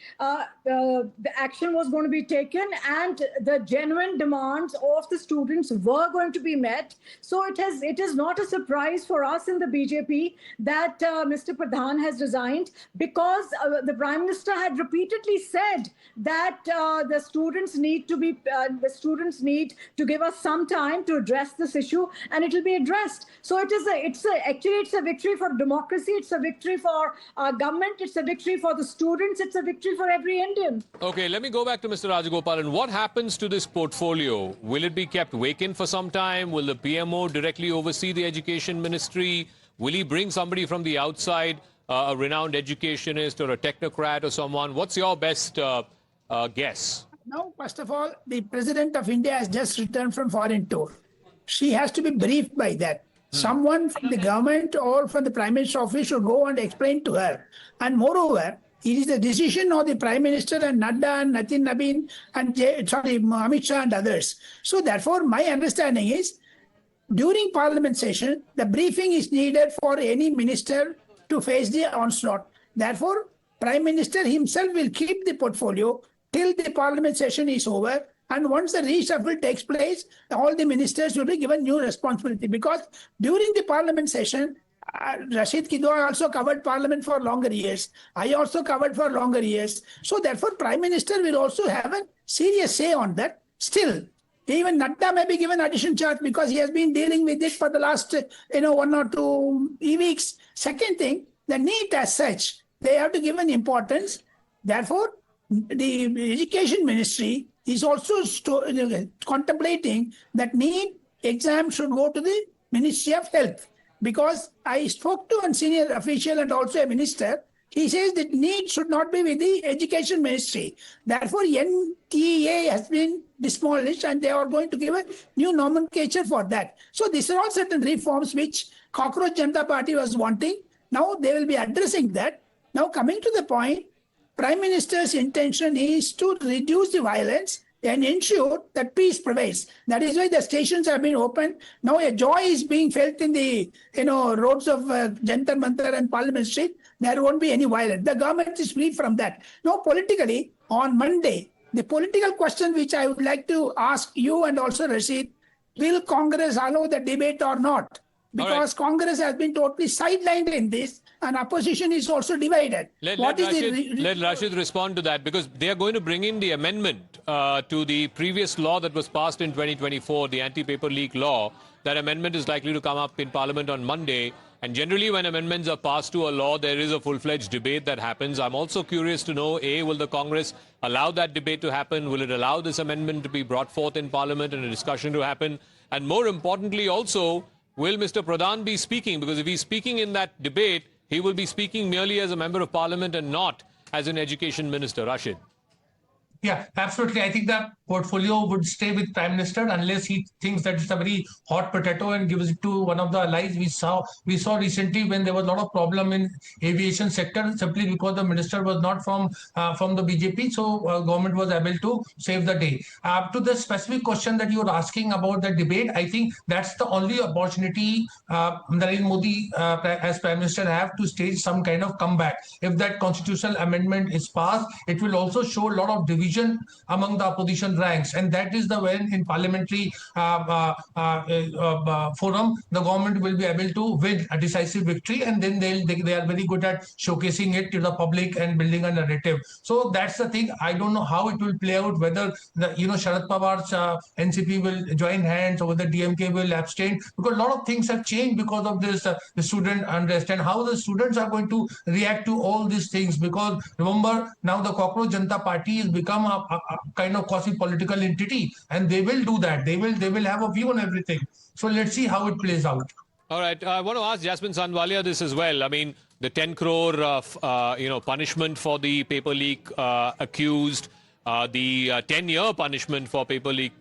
the action was going to be taken and the genuine demands of the students were going to be met. So it is not a surprise for us in the BJP that Mr. Pradhan has resigned, because the Prime Minister had repeatedly said that the students need to give us some time to address this issue, and it will be addressed. So it's a victory for democracy. It's a victory for our government. It's a victory for the students. It's a victory for every Indian. Okay, let me go back to Mr. Rajagopalan. What happens to this portfolio? Will it be kept vacant for some time? Will the PMO directly oversee the education ministry? Will he bring somebody from the outside, a renowned educationist or a technocrat or someone? What's your best guess? Now, first of all, the President of India has just returned from foreign tour. She has to be briefed by that. Someone from the government or from the Prime Minister's office should go and explain to her. And moreover, it is the decision of the Prime Minister and Nadda and Nitin Nabin and Amit Shah and others. So therefore, my understanding is, during Parliament session, the briefing is needed for any minister to face the onslaught. Therefore, Prime Minister himself will keep the portfolio till the Parliament session is over. And once the reshuffle takes place, all the ministers will be given new responsibility. Because during the Parliament session, Rashid Kidwai also covered Parliament for longer years. I also covered for longer years. So therefore, Prime Minister will also have a serious say on that. Still, even Nadda may be given additional charge because he has been dealing with it for the last 1 or 2 weeks. Second thing, the NEET as such, they have to give an importance. Therefore, the Education Ministry is also contemplating that NEET exam should go to the Ministry of Health. Because I spoke to a senior official and also a minister, he says that NEET should not be with the Education Ministry. Therefore, NTA has been demolished and they are going to give a new nomenclature for that. So these are all certain reforms which Cockroach Janata Party was wanting. Now they will be addressing that. Now coming to the point, Prime Minister's intention is to reduce the violence and ensure that peace prevails. That is why the stations have been opened. Now a joy is being felt in the roads of Jantar Mantar and Parliament Street. There won't be any violence. The government is free from that. Now politically, on Monday, the political question which I would like to ask you and also Rashid, will Congress allow the debate or not? Because Congress has been totally sidelined in this, and opposition is also divided. Let Rashid respond to that, because they are going to bring in the amendment to the previous law that was passed in 2024, the anti-paper leak law. That amendment is likely to come up in Parliament on Monday, And generally, when amendments are passed to a law, there is a full-fledged debate that happens. I'm also curious to know, A, will the Congress allow that debate to happen? Will it allow this amendment to be brought forth in Parliament and a discussion to happen? And more importantly also, will Mr. Pradhan be speaking? Because if he's speaking in that debate, he will be speaking merely as a member of Parliament and not as an education minister. Rashid. Yeah, absolutely. I think the portfolio would stay with Prime Minister unless he thinks that it's a very hot potato and gives it to one of the allies. We saw recently when there was a lot of problem in aviation sector simply because the minister was not from the BJP, so government was able to save the day. To the specific question that you were asking about the debate, I think that's the only opportunity Narendra Modi as Prime Minister have to stage some kind of comeback. If that constitutional amendment is passed, it will also show a lot of division among the opposition ranks, and that is the when in parliamentary forum the government will be able to win a decisive victory, and then they are very good at showcasing it to the public and building a narrative. So that's the thing. I don't know how it will play out, whether the Sharad Pawar's NCP will join hands or whether DMK will abstain, because a lot of things have changed because of this the student unrest, and how the students are going to react to all these things. Because remember, now the Cockroach Janata Party has become a kind of quasi-political entity, and they will do that. They will have a view on everything. So let's see how it plays out. All right, I want to ask Jasmine Sandwalia this as well. I mean, the 10 crore punishment for the paper leak accused, the 10-year punishment for paper leak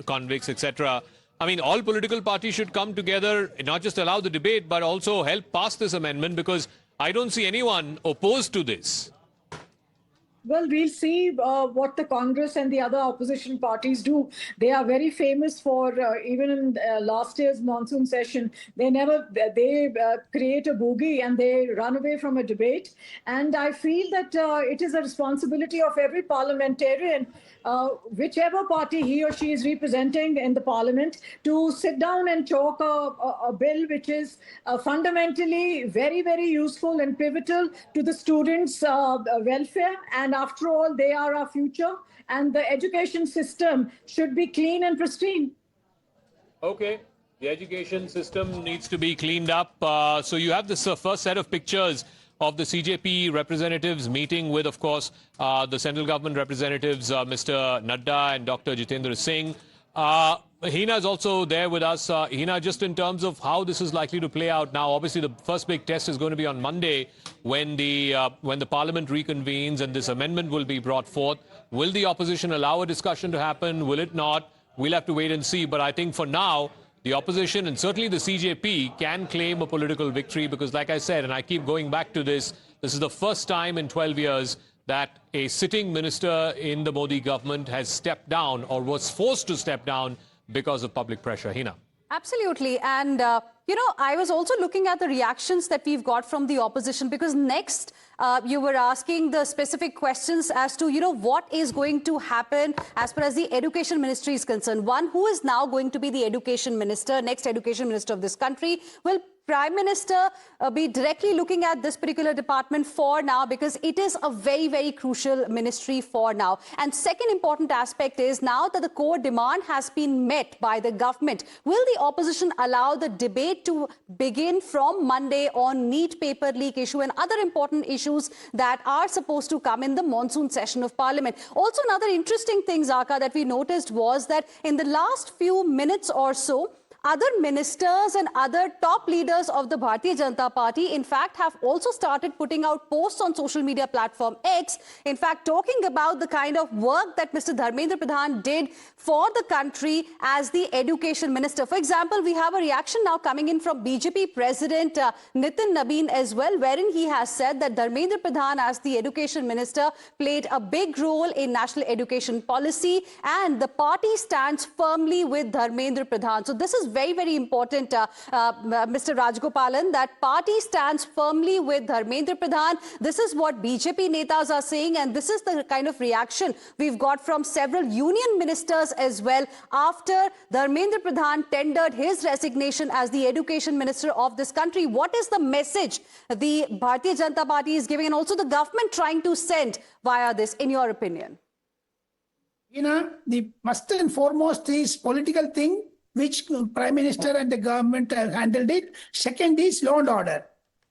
convicts, etc. I mean, all political parties should come together, not just allow the debate, but also help pass this amendment, because I don't see anyone opposed to this. Well, we'll see what the Congress and the other opposition parties do. They are very famous for, even in last year's monsoon session, they create a boogie and they run away from a debate. And I feel that it is a responsibility of every parliamentarian, whichever party he or she is representing in the parliament, to sit down and talk a bill which is fundamentally very, very useful and pivotal to the students' welfare. And after all, they are our future, and the education system should be clean and pristine. Okay. The education system needs to be cleaned up. So you have this first set of pictures of the CJP representatives meeting with, of course, the central government representatives, Mr. Nadda and Dr. Jitendra Singh. Hina is also there with us. Hina, just in terms of how this is likely to play out now, obviously the first big test is going to be on Monday when the parliament reconvenes and this amendment will be brought forth. Will the opposition allow a discussion to happen? Will it not? We'll have to wait and see. But I think for now, the opposition and certainly the CJP can claim a political victory, because like I said, and I keep going back to this, this is the first time in 12 years that a sitting minister in the Modi government has stepped down or was forced to step down because of public pressure. Hina. Absolutely. And, I was also looking at the reactions that we've got from the opposition, because next you were asking the specific questions as to, what is going to happen as far as the education ministry is concerned. One, who is now going to be the education minister, next education minister of this country? Will Prime Minister be directly looking at this particular department for now, because it is a very, very crucial ministry for now. And second important aspect is, now that the core demand has been met by the government, will the opposition allow the debate to begin from Monday on NEET paper leak issue and other important issues that are supposed to come in the monsoon session of Parliament? Also, another interesting thing, Zaka, that we noticed was that in the last few minutes or so, other ministers and other top leaders of the Bharatiya Janata Party, in fact, have also started putting out posts on social media platform X, in fact, talking about the kind of work that Mr. Dharmendra Pradhan did for the country as the education minister. For example, we have a reaction now coming in from BJP President Nitin Nabin as well, wherein he has said that Dharmendra Pradhan as the education minister played a big role in national education policy, and the party stands firmly with Dharmendra Pradhan. So this is very, very important, Mr. Rajgopalan, that party stands firmly with Dharmendra Pradhan. This is what BJP netas are saying, and this is the kind of reaction we've got from several union ministers as well after Dharmendra Pradhan tendered his resignation as the education minister of this country. What is the message the Bharatiya Janata Party is giving, and also the government trying to send via this, in your opinion? The first and foremost is political thing. which Prime Minister and the government have handled it. Second is law and order.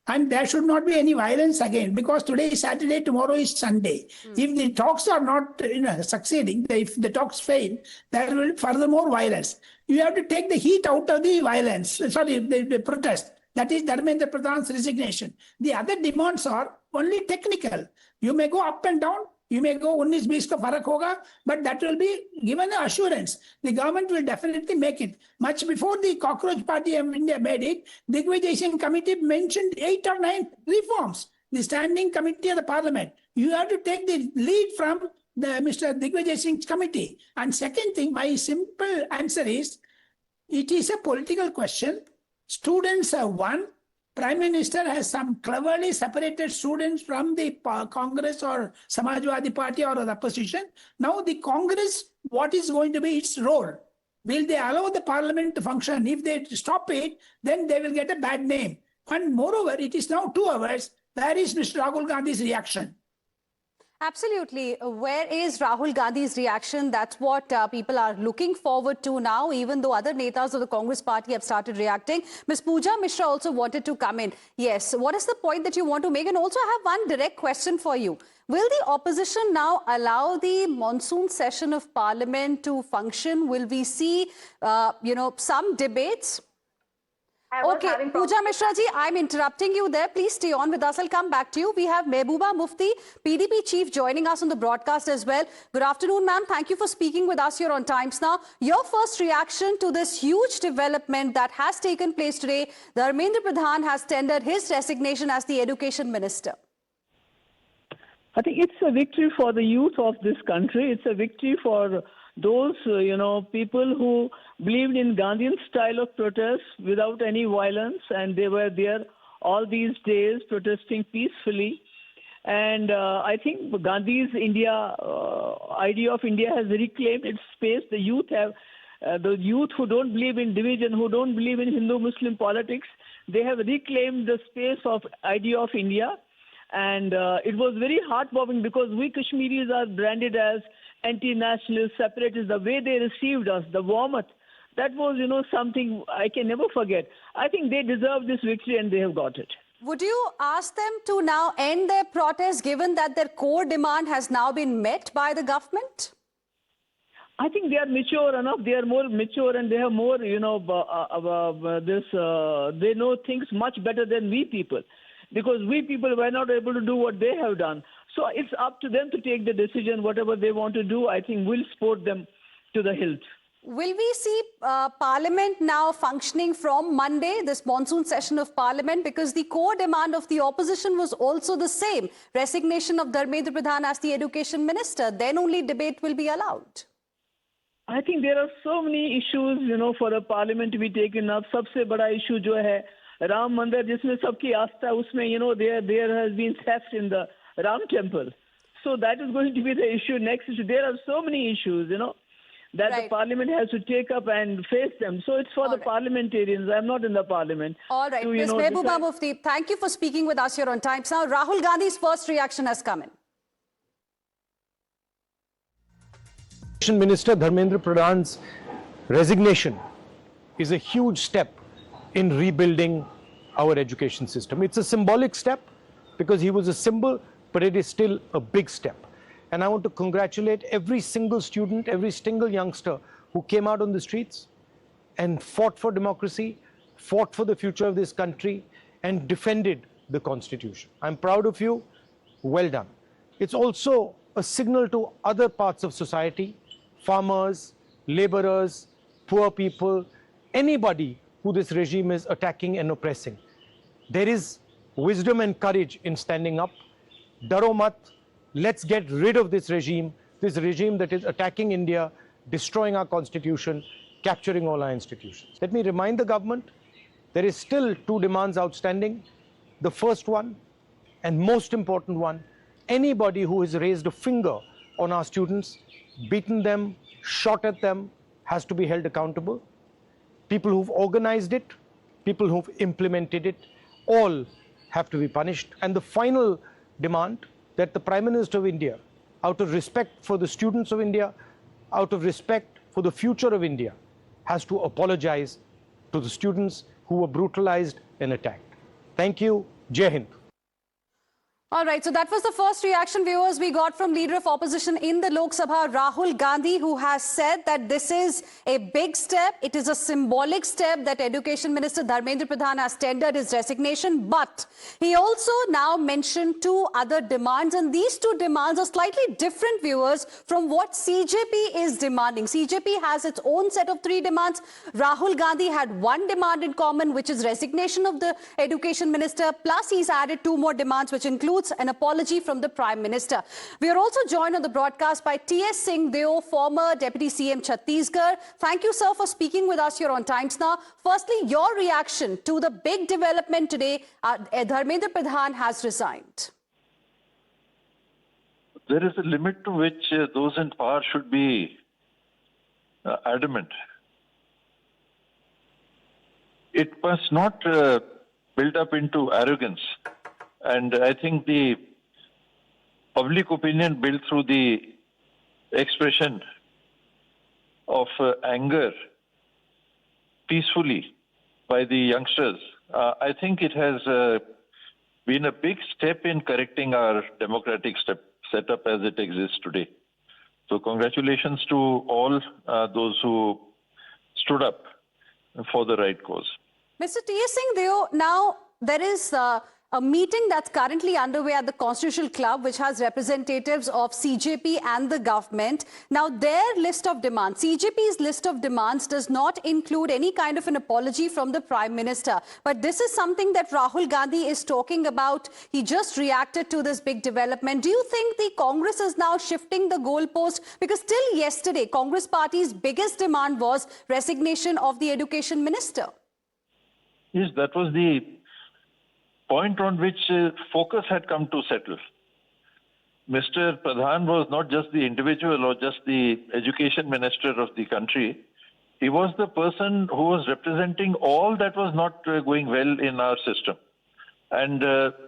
And there should not be any violence again, because today is Saturday, tomorrow is Sunday. If the talks are not succeeding, if the talks fail, there will be furthermore violence. You have to take the heat out of the violence, the protest. That is Dharmendra Pradhan's resignation. The other demands are only technical. You may go up and down. You may go 19-20 ka farak hoga, but that will be given an assurance. The government will definitely make it. Much before the Cockroach Party of India made it, the Digvijay Singh Committee mentioned 8 or 9 reforms. The Standing Committee of the Parliament. You have to take the lead from the Mr. Digvijay Singh's committee. And second thing, my simple answer is, it is a political question. Students have won. Prime Minister has some cleverly separated students from the Congress or Samajwadi Party or the opposition. Now the Congress, what is going to be its role? Will they allow the parliament to function? If they stop it, then they will get a bad name. And moreover, it is now 2 hours. Where is Mr. Rahul Gandhi's reaction? Absolutely. Where is Rahul Gandhi's reaction? That's what people are looking forward to now, even though other netas of the Congress party have started reacting. Ms. Pooja Mishra also wanted to come in. Yes, what is the point that you want to make? And also I have one direct question for you. Will the opposition now allow the monsoon session of parliament to function? Will we see, some debates? Okay, Pooja Mishra ji, I'm interrupting you there. Please stay on with us. I'll come back to you. We have Mehbooba Mufti, PDP chief, joining us on the broadcast as well. Good afternoon, ma'am. Thank you for speaking with us here on Times Now. Your first reaction to this huge development that has taken place today. Dharmendra Pradhan has tendered his resignation as the education minister. I think it's a victory for the youth of this country. It's a victory for those, people who believed in Gandhian style of protest without any violence, and they were there all these days protesting peacefully. And I think Gandhi's idea of India has reclaimed its space. The youth who don't believe in division, who don't believe in Hindu-Muslim politics, they have reclaimed the space of idea of India. And it was very heartwarming because we Kashmiris are branded as anti-nationalist, separatists. The way they received us, the warmth, that was, something I can never forget. I think they deserve this victory and they have got it. Would you ask them to now end their protest, given that their core demand has now been met by the government? I think they are mature enough. They are more mature and they have more, they know things much better than we people. Because we people were not able to do what they have done. So it's up to them to take the decision, whatever they want to do. I think we'll support them to the hilt. Will we see Parliament now functioning from Monday, this monsoon session of Parliament? Because the core demand of the opposition was also the same, resignation of Dharmendra Pradhan as the education minister. Then only debate will be allowed. I think there are so many issues, for the Parliament to be taken up. Sabse bada issue jo hai, Ram Mandir, jisme sabki aastha, usme, there has been theft in the Ram temple. So that is going to be the issue, next issue. There are so many issues, that the Parliament has to take up and face them. So it's for the parliamentarians. I'm not in the Parliament. All right. Ms. Mehbooba Mufti, thank you for speaking with us here on Times Now. Rahul Gandhi's first reaction has come in. Minister Dharmendra Pradhan's resignation is a huge step in rebuilding our education system. It's a symbolic step because he was a symbol, but it is still a big step. And I want to congratulate every single student, every single youngster who came out on the streets and fought for democracy, fought for the future of this country, and defended the Constitution. I'm proud of you. Well done. It's also a signal to other parts of society, farmers, laborers, poor people, anybody who this regime is attacking and oppressing. There is wisdom and courage in standing up. Daro mat, let's get rid of this regime that is attacking India, destroying our constitution, capturing all our institutions. Let me remind the government, there is still 2 demands outstanding. The first one, and most important one, anybody who has raised a finger on our students, beaten them, shot at them, has to be held accountable. People who've organized it, people who've implemented it, all have to be punished. And the final demand, that the Prime Minister of India, out of respect for the students of India, out of respect for the future of India, has to apologize to the students who were brutalized and attacked. Thank you. Jai Hind. All right, so that was the first reaction, viewers, we got from Leader of Opposition in the Lok Sabha, Rahul Gandhi, who has said that this is a big step. It is a symbolic step that Education Minister Dharmendra Pradhan has tendered his resignation. But he also now mentioned two other demands, and these two demands are slightly different, viewers, from what CJP is demanding. CJP has its own set of three demands. Rahul Gandhi had one demand in common, which is resignation of the Education Minister. Plus, he's added two more demands, which includes an apology from the Prime Minister. We are also joined on the broadcast by T.S. Singh Deo, former Deputy CM Chhattisgarh. Thank you, sir, for speaking with us here on Times Now. Firstly, your reaction to the big development today. Dharmendra Pradhan has resigned. There is a limit to which those in power should be adamant. It must not build up into arrogance. And I think the public opinion built through the expression of anger peacefully by the youngsters, I think it has been a big step in correcting our democratic setup as it exists today. So congratulations to all those who stood up for the right cause. Mr. T.S. Singh Deo, now there is a meeting that's currently underway at the Constitutional Club, which has representatives of CJP and the government. Now, their list of demands, CJP's list of demands does not include any kind of an apology from the Prime Minister. But this is something that Rahul Gandhi is talking about. He just reacted to this big development. Do you think the Congress is now shifting the goalpost? Because till yesterday, Congress party's biggest demand was resignation of the Education Minister. Yes, that was the point on which focus had come to settle. Mr. Pradhan was not just the individual or just the education minister of the country. He was the person who was representing all that was not going well in our system. And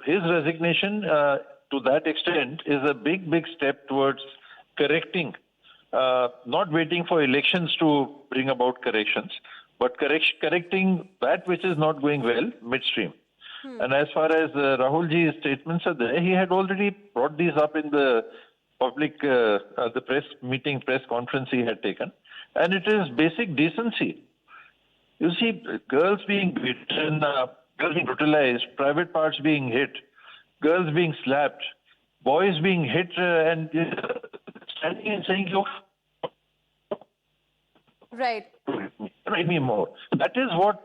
his resignation to that extent is a big, big step towards correcting, not waiting for elections to bring about corrections, but correcting that which is not going well midstream. And as far as Rahulji's statements are there, he had already brought these up in the public, the press conference he had taken. And it is basic decency. You see, girls being beaten, girls being brutalized, private parts being hit, girls being slapped, boys being hit and standing and saying, look, right. Write me more. That is what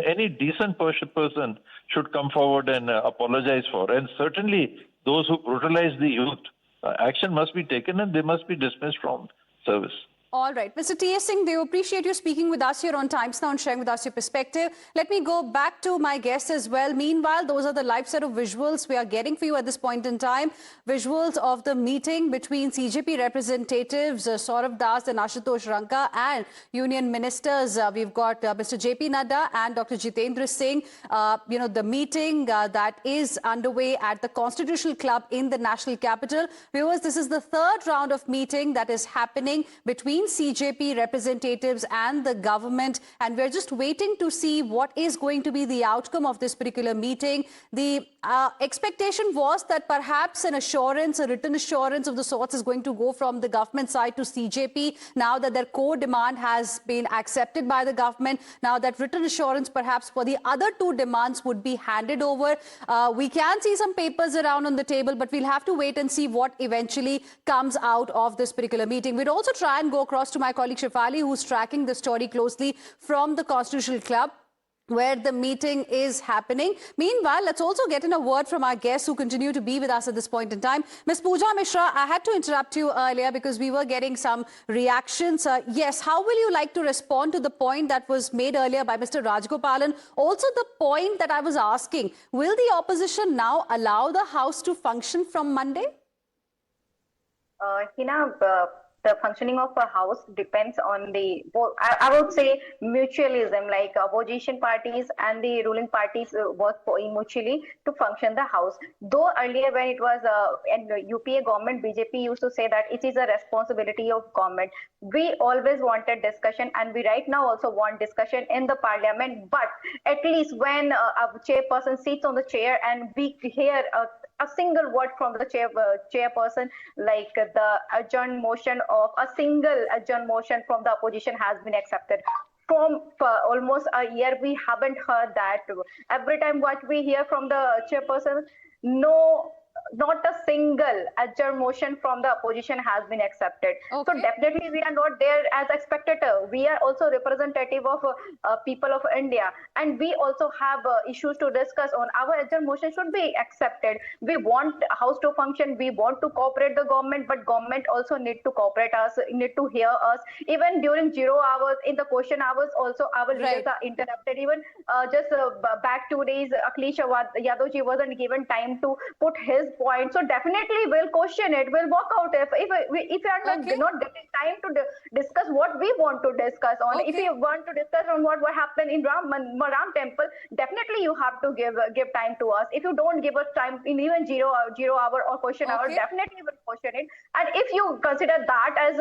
any decent person should come forward and apologize for. And certainly those who brutalize the youth, action must be taken and they must be dismissed from service. All right. Mr. T.S. Singh, they appreciate you speaking with us here on Times Now and sharing with us your perspective. Let me go back to my guests as well. Meanwhile, those are the live set of visuals we are getting for you at this point in time. Visuals of the meeting between CJP representatives Saurav Das and Ashutosh Ranka and union ministers. We've got Mr. J.P. Nadda and Dr. Jitendra Singh. The meeting that is underway at the Constitutional Club in the national capital. Viewers, this is the third round of meeting that is happening between CJP representatives and the government, and we're just waiting to see what is going to be the outcome of this particular meeting. The expectation was that perhaps an assurance, a written assurance of the sorts is going to go from the government side to CJP now that their core demand has been accepted by the government. Now that written assurance perhaps for the other two demands would be handed over. We can see some papers around on the table, but we'll have to wait and see what eventually comes out of this particular meeting. We'll also try and go across to my colleague Shefali, who's tracking the story closely from the Constitutional Club, where the meeting is happening. Meanwhile, let's also get in a word from our guests who continue to be with us at this point in time. Ms. Pooja Mishra, I had to interrupt you earlier because we were getting some reactions. Yes, how will you like to respond to the point that was made earlier by Mr. Rajgopalan? Also the point that I was asking, will the opposition now allow the House to function from Monday? Hina, the functioning of a house depends on the, I would say, mutualism, like opposition parties and the ruling parties work for mutually to function the house. Though earlier when it was in the UPA government, BJP used to say that it is a responsibility of government. We always wanted discussion, and we right now also want discussion in the parliament, but at least when a chairperson sits on the chair and we hear a single word from the chairperson, like the adjourn motion of a single adjourn motion from the opposition has been accepted. From almost a year, we haven't heard that. Every time what we hear from the chairperson, no, not a single adjourn motion from the opposition has been accepted. Okay. So definitely we are not there as a spectator. We are also representative of people of India, and we also have issues to discuss on. Our adjourn motion should be accepted. We want house to function. We want to cooperate the government, but government also need to cooperate us, need to hear us. Even during 0 hours, in the question hours also, our leaders are interrupted. Even just back 2 days, Akhilesh Yadavji wasn't given time to put his point. So definitely we'll question it. We'll walk out if we are not getting time to discuss what we want to discuss on. If you want to discuss on what happened in Ram temple, definitely you have to give time to us. If you don't give us time in even 0 hour or question hour, definitely we'll question it. And if you consider that as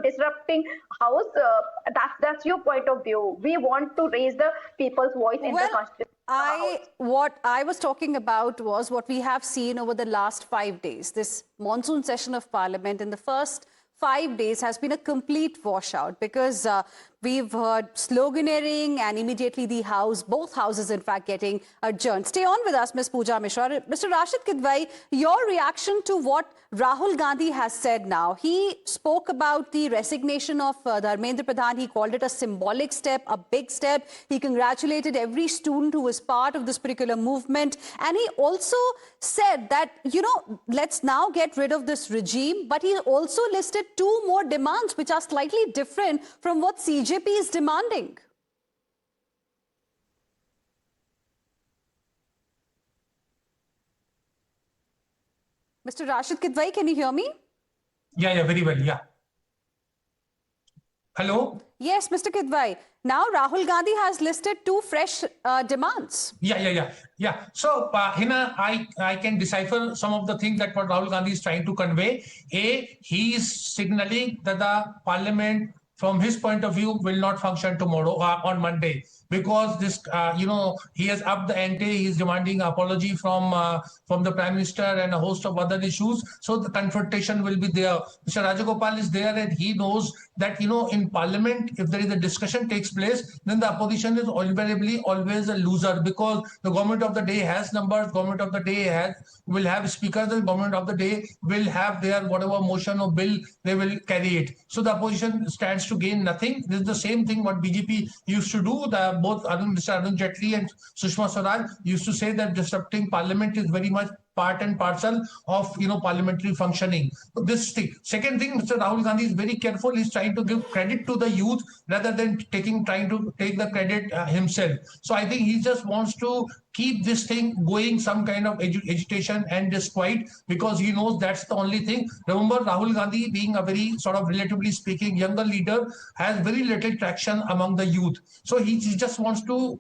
disrupting house, that's your point of view. We want to raise the people's voice in the constitution. What I was talking about was what we have seen over the last 5 days. This monsoon session of Parliament in the first 5 days has been a complete washout, because we've heard sloganeering and immediately both houses in fact getting adjourned. Stay on with us, Ms. Pooja Mishra. Mr. Rashid Kidwai, your reaction to what Rahul Gandhi has said now. He spoke about the resignation of Dharmendra Pradhan. He called it a symbolic step, a big step. He congratulated every student who was part of this particular movement. And he also said that, let's now get rid of this regime. But he also listed 2 more demands which are slightly different from what CJP is demanding. Mr. Rashid Kidwai, can you hear me? Yeah, very well, yeah. Hello? Yes, Mr. Kidwai. Now Rahul Gandhi has listed 2 fresh demands. Yeah. So, Hina, I can decipher some of the things that what Rahul Gandhi is trying to convey. He is signaling that the parliament, from his point of view, will not function tomorrow on Monday, because this, he has upped the ante. He is demanding apology from the Prime Minister and a host of other issues. So the confrontation will be there. Mr. Rajagopal is there, and he knows that, in Parliament, if there is a discussion takes place, then the opposition is invariably always a loser, because the government of the day has numbers, government of the day will have speakers, and government of the day will have their whatever motion or bill, they will carry it. So the opposition stands to gain nothing. This is the same thing what BJP used to do. Both Mr. Arun Jaitley and Sushma Swaraj used to say that disrupting Parliament is very much part and parcel of parliamentary functioning. This thing. Second thing, Mr. Rahul Gandhi is very careful. He's trying to give credit to the youth rather than trying to take the credit himself. So I think he just wants to keep this thing going, some kind of agitation and disquiet, because he knows that's the only thing. Remember, Rahul Gandhi, being a very sort of, relatively speaking, younger leader, has very little traction among the youth. So he just wants to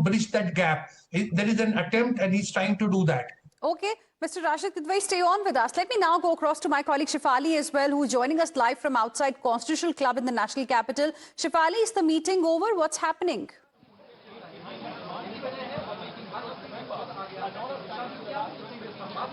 bridge that gap. There is an attempt, and he's trying to do that. Okay, Mr. Rashid Kidwai, stay on with us. Let me now go across to my colleague Shefali as well, who's joining us live from outside Constitutional Club in the National Capital. Shefali, is the meeting over? What's happening?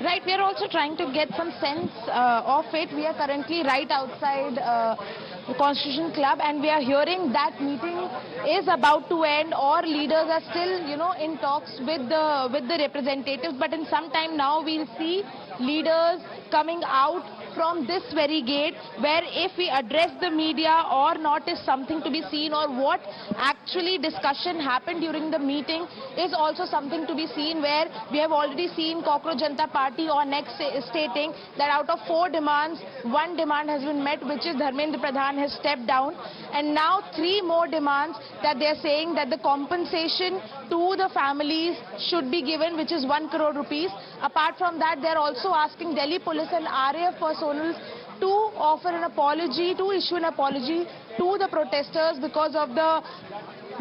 Right, we are also trying to get some sense of it. We are currently right outside the Constitution Club, and we are hearing that meeting is about to end, or leaders are still, in talks with the representatives. But in some time now, we'll see leaders coming out from this very gate, where if we address the media or not is something to be seen, or what actually discussion happened during the meeting is also something to be seen, where we have already seen Cockroach Janata Party on X stating that out of 4 demands, 1 demand has been met, which is Dharmendra Pradhan has stepped down, and now 3 more demands that they are saying that the compensation to the families should be given, which is 1 crore rupees. Apart from that, they are also asking Delhi Police and RAF for Sonal's to offer an apology, to issue an apology to the protesters because of the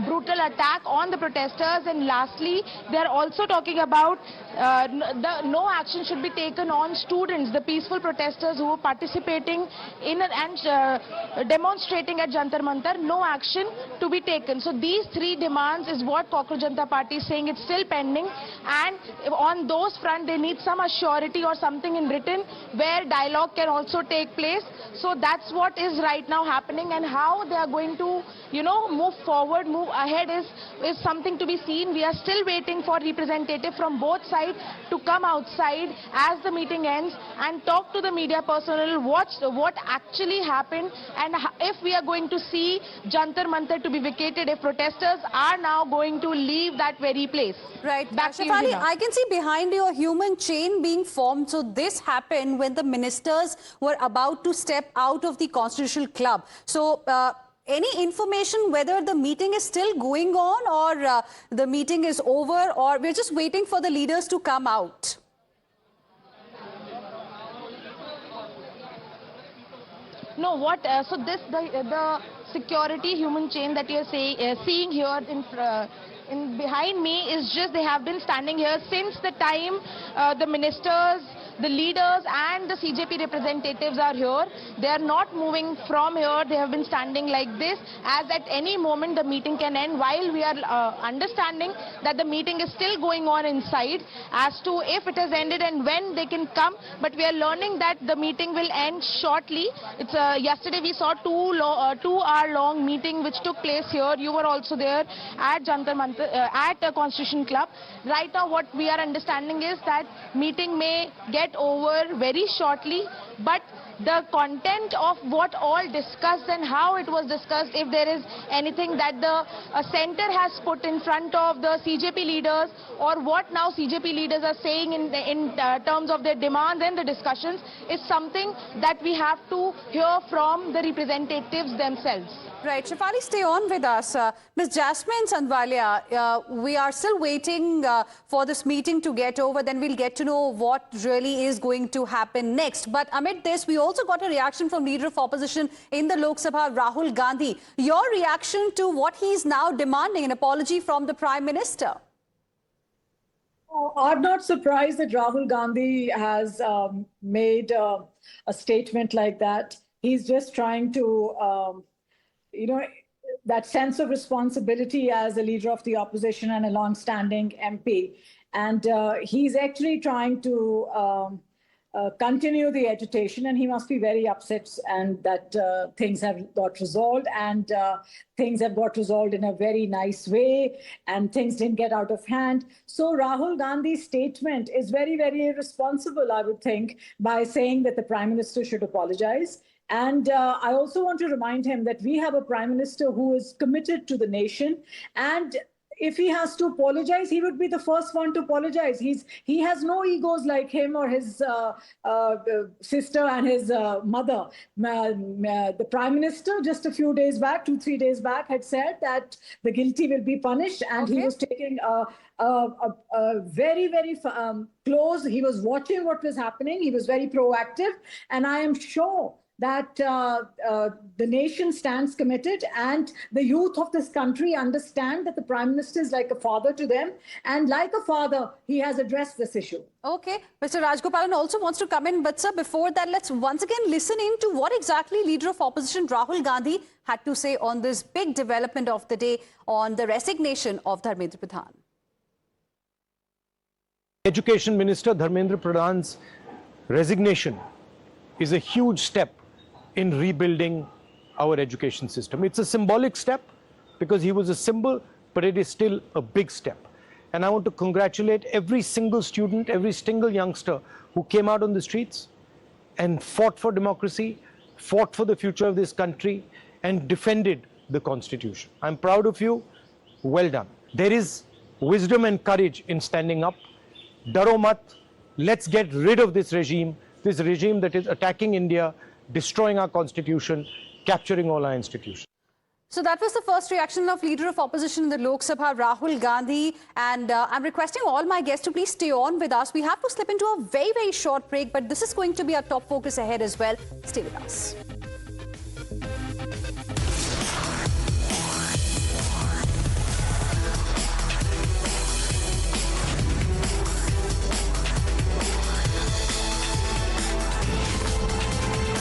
brutal attack on the protesters. And lastly, they are also talking about no action should be taken on students, the peaceful protesters who were participating in and demonstrating at Jantar Mantar. No action to be taken. So these three demands is what Cockroach Janata Party is saying. It's still pending, and on those front they need some assurity or something in written where dialogue can also take place. So that's what is right now happening, and how they are going to, move forward, move ahead is something to be seen. We are still waiting for representative from both sides to come outside as the meeting ends and talk to the media personnel, what actually happened, and if we are going to see Jantar Mantar to be vacated, if protesters are now going to leave that very place. Right. Back to you, Shefali, Hina. I can see behind you a human chain being formed. So this happened when the ministers were about to step out of the Constitutional Club. So any information whether the meeting is still going on, or the meeting is over, or we're just waiting for the leaders to come out? No, so this the security human chain that you're seeing here in behind me is just, they have been standing here since the time the ministers, the leaders and the CJP representatives are here. They are not moving from here. They have been standing like this, as at any moment the meeting can end, while we are understanding that the meeting is still going on inside. As to if it has ended and when they can come, but we are learning that the meeting will end shortly. It's yesterday we saw 2-hour-long meeting which took place here. You were also there at Jantar Mantar, at Constitution Club. Right now what we are understanding is that meeting may get over very shortly, but the content of what all discussed and how it was discussed, if there is anything that the center has put in front of the CJP leaders, or what now CJP leaders are saying in terms of their demands and the discussions, is something that we have to hear from the representatives themselves. Right. Shefali, stay on with us. Ms. Jasmine Sandwalia, we are still waiting for this meeting to get over. Then we'll get to know what really is going to happen next. But amid this, we also got a reaction from Leader of Opposition in the Lok Sabha, Rahul Gandhi. Your reaction to what he's now demanding, an apology from the Prime Minister? I'm not surprised that Rahul Gandhi has made a statement like that. He's just trying to that sense of responsibility as a leader of the opposition and a long-standing MP. And he's actually trying to continue the agitation, and he must be very upset and that things have got resolved, and things have got resolved in a very nice way, and things didn't get out of hand. So Rahul Gandhi's statement is very, very irresponsible, I would think, by saying that the Prime Minister should apologize. And I also want to remind him that we have a Prime Minister who is committed to the nation, and if he has to apologize, he would be the first one to apologize. He has no egos like him or his sister and his mother. The Prime Minister just a few days back, 2-3 days back, had said that the guilty will be punished, and he was taking very, very close. He was watching what was happening. He was very proactive, and I am sure that the nation stands committed, and the youth of this country understand that the Prime Minister is like a father to them, and like a father, he has addressed this issue. Okay, Mr. Rajgopalan also wants to come in, but sir, before that, let's once again listen in to what exactly Leader of Opposition Rahul Gandhi had to say on this big development of the day, on the resignation of Dharmendra Pradhan. Education Minister Dharmendra Pradhan's resignation is a huge step in rebuilding our education system. It's a symbolic step because he was a symbol, but it is still a big step. And I want to congratulate every single student, every single youngster who came out on the streets and fought for democracy, fought for the future of this country, and defended the Constitution. I'm proud of you. Well done. There is wisdom and courage in standing up. Daro mat. Let's get rid of this regime that is attacking India, destroying our Constitution, capturing all our institutions. So that was the first reaction of Leader of Opposition in the Lok Sabha, Rahul Gandhi. And I'm requesting all my guests to please stay on with us. We have to slip into a very, very short break, but this is going to be our top focus ahead as well. Stay with us.